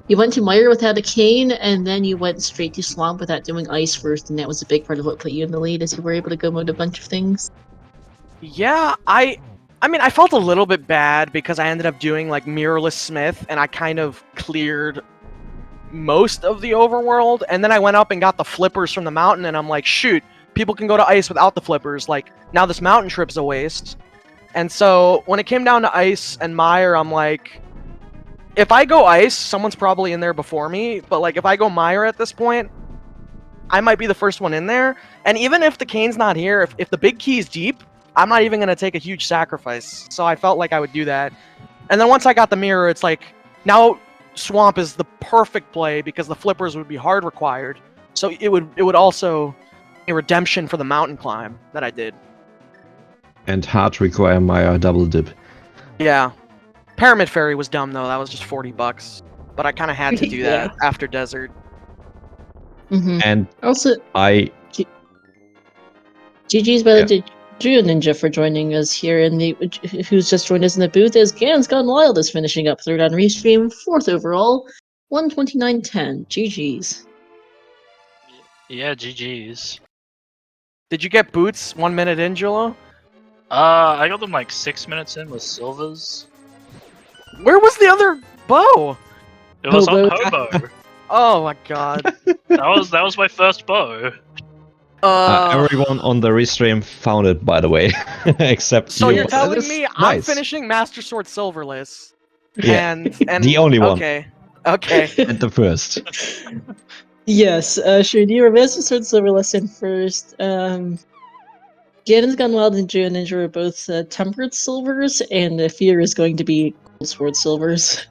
S1: You went to Mire without a cane, and then you went straight to Swamp without doing Ice first, and that was a big part of what put you in the lead, as you were able to go mode a bunch of things.
S3: Yeah, I I mean, I felt a little bit bad because I ended up doing like Mirrorless Smith, and I kind of cleared most of the overworld, and then I went up and got the flippers from the mountain, and I'm like, shoot, people can go to ice without the flippers. Like, now this mountain trip's a waste. And so when it came down to ice and mire, I'm like, if I go ice, someone's probably in there before me, but like if I go mire at this point, I might be the first one in there. And even if the cane's not here, if the big key's deep, I'm not even going to take a huge sacrifice. So I felt like I would do that. And then once I got the mirror, it's like, now swamp is the perfect play because the flippers would be hard required. So it would also a redemption for the mountain climb that I did.
S2: And hard require my double dip.
S3: Yeah. Pyramid Fairy was dumb though. That was just $40. But I kind of had to do that after Desert.
S1: Mm-hmm.
S2: And
S1: Also, GG's by the Geo Ninja for joining us here, and who's just joined us in the booth is Gans Gone Wild is finishing up third on Restream, fourth overall, 129.10. GG's.
S4: Yeah, GG's.
S3: Did you get boots 1 minute in, Julo?
S4: I got them like 6 minutes in with silvers.
S3: Where was the other bow?
S4: It was on
S1: Hobo.
S4: Hobo.
S3: Oh my god.
S4: that was my first bow.
S2: Everyone on the restream found it, by the way, except
S3: So
S2: you.
S3: you're telling
S2: That is
S3: me I'm
S2: nice.
S3: finishing Master Sword Silverless?
S2: Yeah,
S3: And
S2: the only one.
S3: Okay. Okay.
S2: And the first.
S1: Yes, Shady Master Sword Silver lesson first. Ganon's Gone Wild and Geo Ninja are both tempered silvers, and Fear is going to be Gold Sword silvers.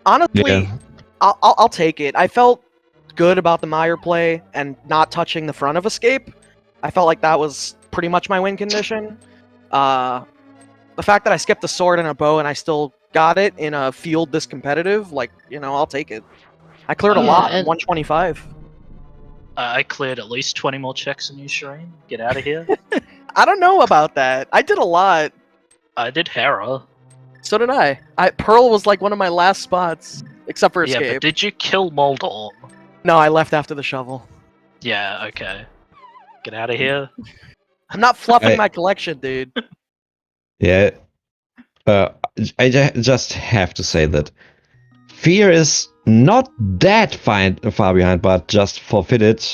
S3: Honestly,
S2: Yeah.
S3: I'll take it. I felt good about the Mire play and not touching the front of Escape. I felt like that was pretty much my win condition. The fact that I skipped a sword and a bow and I still got it in a field this competitive, like, you know, I'll take it. I cleared a lot,
S1: and
S3: 125.
S4: I cleared at least 20 more checks than you, Shireen. Get out of here.
S3: I don't know about that. I did a lot.
S4: I did Hera.
S3: So did I. Pearl was like one of my last spots, except for Escape.
S4: Yeah, but did you kill Moldorm?
S3: No, I left after the shovel.
S4: Yeah, okay. Get out of here.
S3: I'm not fluffing my collection, dude.
S2: Yeah. Just have to say that Fear is not that far behind, but just forfeited.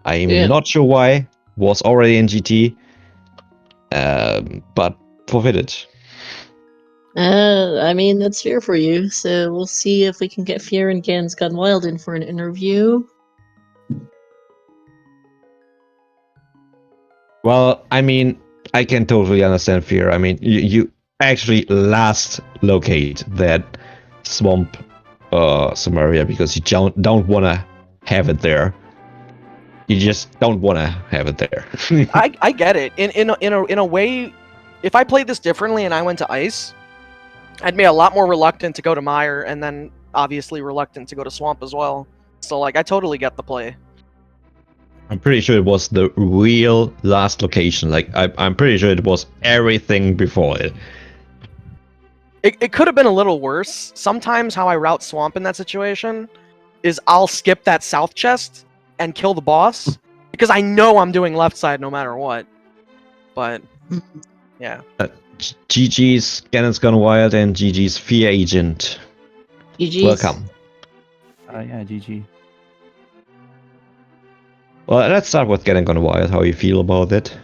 S2: I'm not sure why. Was already in GT, but forfeited.
S1: I mean, that's fair for you, so we'll see if we can get Fear and Gan's Gone Wild in for an interview.
S2: Well, I mean, I can totally understand Fear. I mean, you actually last locate that swamp Samaria because you don't want to have it there. You just don't want to have it there.
S3: I get it. In a way, if I played this differently and I went to Ice, I'd be a lot more reluctant to go to Mire, and then obviously reluctant to go to Swamp as well. So like, I totally get the play.
S2: I'm pretty sure it was the real last location. Like, I'm pretty sure it was everything before it.
S3: It could have been a little worse. Sometimes how I route Swamp in that situation is I'll skip that south chest and kill the boss because I know I'm doing left side no matter what. But yeah.
S2: GG's Ganon's Gone Wild and GG's Fear Agent.
S1: GG's.
S2: Welcome.
S5: Yeah, GG.
S2: Well, let's start with Ganon Gone Wild. How you feel about it?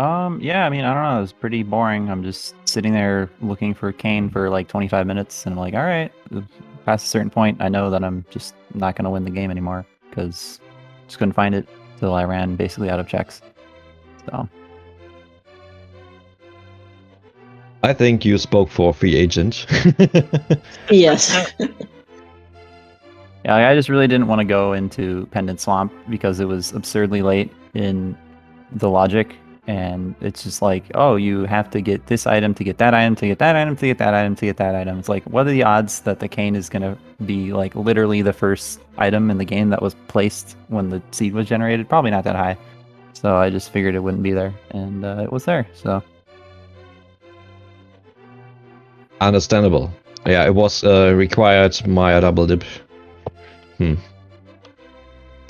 S5: Yeah, I mean, I don't know, it was pretty boring. I'm just sitting there looking for Kane for like 25 minutes, and I'm like, alright, past a certain point, I know that I'm just not going to win the game anymore, because just couldn't find it till I ran basically out of checks. So.
S2: I think you spoke for Free Agent.
S1: Yes.
S5: Yeah, I just really didn't want to go into Pendant Swamp because it was absurdly late in the logic, and it's just like, oh, you have to get this item to get that item to get that item to get that item to get that item. It's like, what are the odds that the cane is going to be like literally the first item in the game that was placed when the seed was generated? Probably not that high. So I just figured it wouldn't be there, and it was there, so.
S2: Understandable. Yeah, it was required Maya double dip.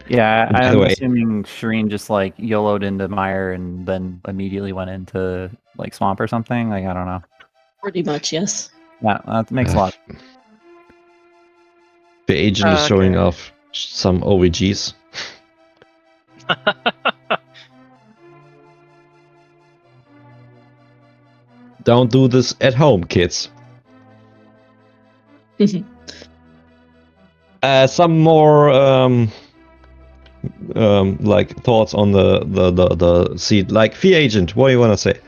S5: Yeah,
S2: By the
S5: I'm
S2: way,
S5: assuming Shireen just like YOLO'd into Mire and then immediately went into like Swamp or something. Like I don't know.
S1: Pretty much, yes.
S5: Yeah, that makes a lot.
S2: the agent is showing
S3: Okay.
S2: off some OVGs. Don't do this at home, kids. Some more like thoughts on the seat. Like Fear Agent, what do you want to say?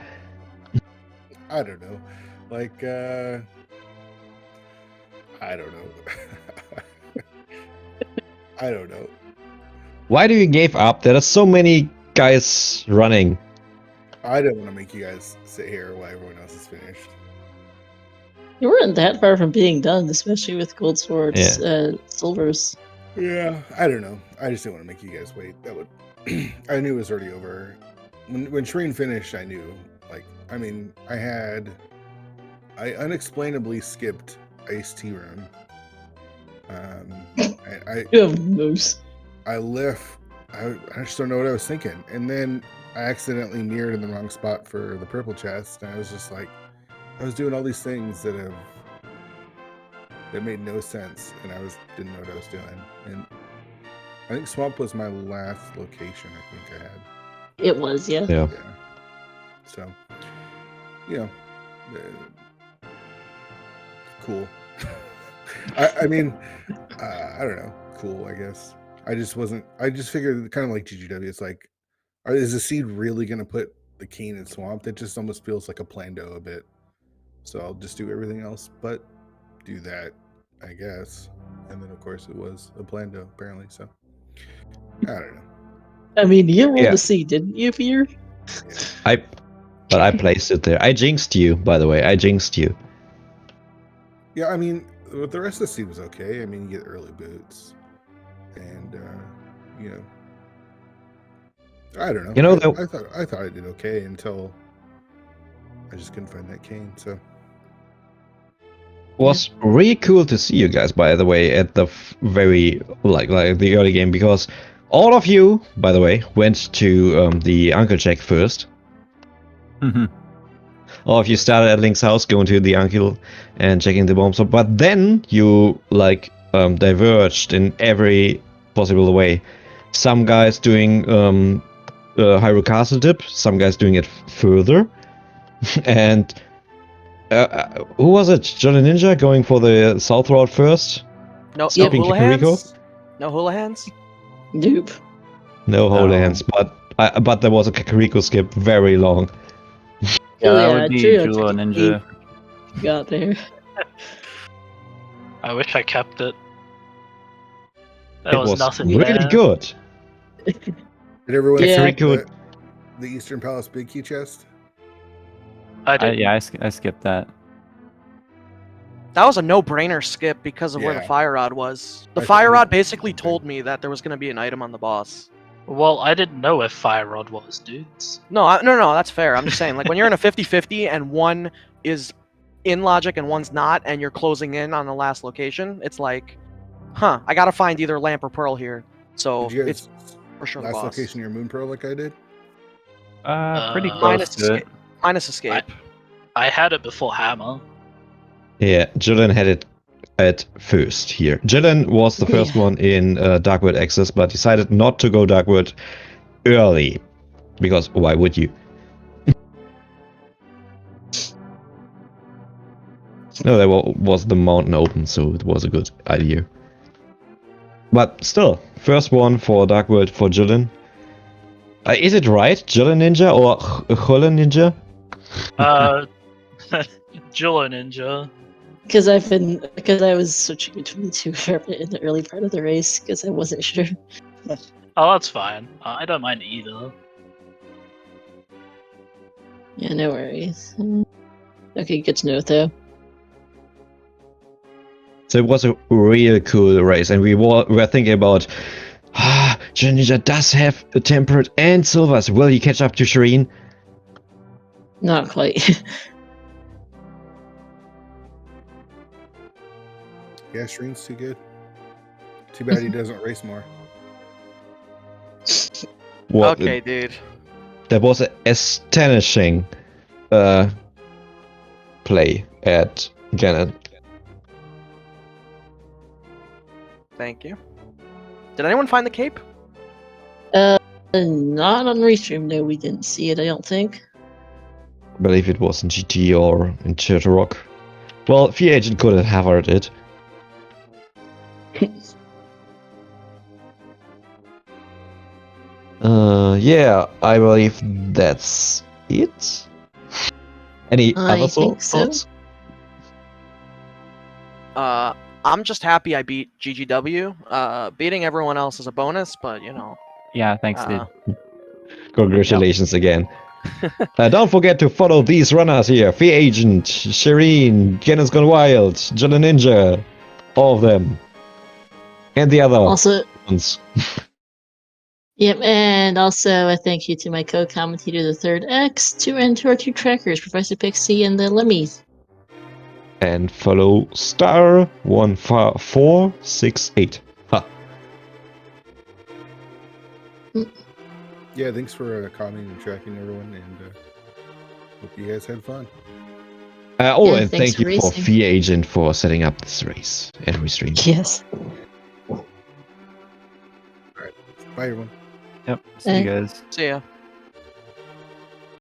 S6: I don't know. Like, I don't know. I don't know.
S2: Why do you give up? There are so many guys running.
S6: I don't want to make you guys sit here while everyone else is finished.
S1: You weren't that far from being done, especially with gold swords, silvers.
S6: Yeah, I don't know. I just didn't want to make you guys wait. That would. I knew it was already over. When Shireen finished, I knew. Like, I mean, I unexplainably skipped Ice Tea Room.
S1: You have moves.
S6: I left. I just don't know what I was thinking, and then I accidentally mirrored in the wrong spot for the purple chest, and I was just like, I was doing all these things that made no sense, and didn't know what I was doing. And I think Swamp was my last location. I think I had.
S1: It was, yeah.
S2: Yeah.
S6: So, cool. I mean, I don't know. Cool, I guess. I just figured kind of like GGW. It's like, is the seed really going to put the cane in Swamp? That just almost feels like a Plando a bit. So I'll just do everything else but do that, I guess. And then, of course, it was a Plando, apparently. So, I don't know.
S1: I mean, you rolled
S2: Yeah.
S1: the seed, didn't you, Peter?
S6: Yeah.
S2: But I placed it there. I jinxed you, by the way. I jinxed you.
S6: Yeah, I mean, the rest of the seed was okay. I mean, you get early boots. And, I don't know.
S2: You know,
S6: I thought I did okay until I just couldn't find that cane. So
S2: was really cool to see you guys, by the way, at the very like the early game, because all of you, by the way, went to the uncle check first. All of you started at Link's house, going to the uncle and checking the bombs up, but then you like diverged in every possible way. Some guys doing Hyrule Castle dip, some guys doing it further, and who was it? Jolly Ninja going for the south route first?
S3: No
S2: Skipping
S3: hula
S2: Kakariko?
S3: hands. No hula hands.
S1: Nope.
S2: No
S5: No.
S2: holy hands, but there was a Kakariko skip very long.
S5: Yeah, that
S1: Yeah,
S5: would be
S1: Juro
S5: Jula
S1: took a
S5: Ninja.
S1: Got there.
S4: I wish I kept it. There
S2: It
S4: was
S2: was
S4: nothing
S2: really
S4: there.
S2: good.
S6: did everyone
S1: Yeah.
S6: see
S2: Kakariko,
S6: the Eastern Palace Big Key chest?
S4: I did.
S5: I skipped that.
S3: That was a no-brainer skip because of where the
S6: Yeah.
S3: fire rod was. The
S6: I
S3: fire
S6: thought
S3: rod
S6: it-
S3: basically told me that there was going to be an item on the boss.
S4: Well, I didn't know where Fire Rod was, dudes.
S3: No, no, that's fair. I'm just saying, like when you're in a 50-50 and one is in logic and one's not, and you're closing in on the last location, it's like, I gotta find either lamp or pearl here. So
S6: Did you
S3: it's
S6: guys
S3: for sure the
S6: last
S3: boss.
S6: location your Moon Pearl like I did?
S5: Pretty
S4: Uh,
S5: close
S3: Minus
S5: to it.
S3: escape. Minus escape.
S4: I had it before Hammer.
S2: yeah, Jillian had it at first here. Jillian was the first
S1: Yeah.
S2: one in Darkwood Access, but decided not to go Darkwood early. Because why would you? No, there was the mountain open, so it was a good idea. But still, first one for Darkwood for Jillian. Is it right, Jillian Ninja or Jillian Ninja?
S4: Jilla Ninja.
S1: Because I was switching between the two for a bit in the early part of the race because I wasn't sure.
S4: Oh, that's fine. I don't mind either.
S1: Yeah, no worries. Okay, good to know though.
S2: So it was a real cool race, and we were thinking about, Jillian Ninja does have a temperate and silvers. Will he catch up to Shireen?
S1: Not quite.
S6: Yeah, Shreen's too good. Too bad he doesn't race more.
S2: What?
S3: Okay, dude.
S2: That was an astonishing play at Gannon.
S3: Thank you. Did anyone find the cape?
S1: Not on Restream, no, we didn't see it, I don't think.
S2: I believe it was in GT or in Rock. Well, Free Agent could have heard it. Yeah, I believe that's it. Any
S1: I
S2: other
S1: think so.
S2: thoughts?
S3: I'm just happy I beat GGW. Beating everyone else is a bonus, but you know.
S5: Yeah, thanks, dude.
S2: Congratulations again. Don't forget to follow these runners here. Free Agent, Shireen, Gannon's Gone Wild, Jolly Ninja, all of them. And the other
S1: Also,
S2: ones.
S1: yep, and also a thank you to my co-commentator, the Third X, and to our two trackers, Professor Pixie and the Lemmies.
S2: And follow star1468. Ha.
S6: Yeah, thanks for commenting and tracking everyone, and hope you guys had fun.
S2: And
S1: thanks
S2: thank
S1: for
S2: you for
S1: racing.
S2: Free Agent for setting up this race at Restream.
S1: Yes.
S6: Bye, everyone.
S5: Yep. See you guys.
S3: See ya.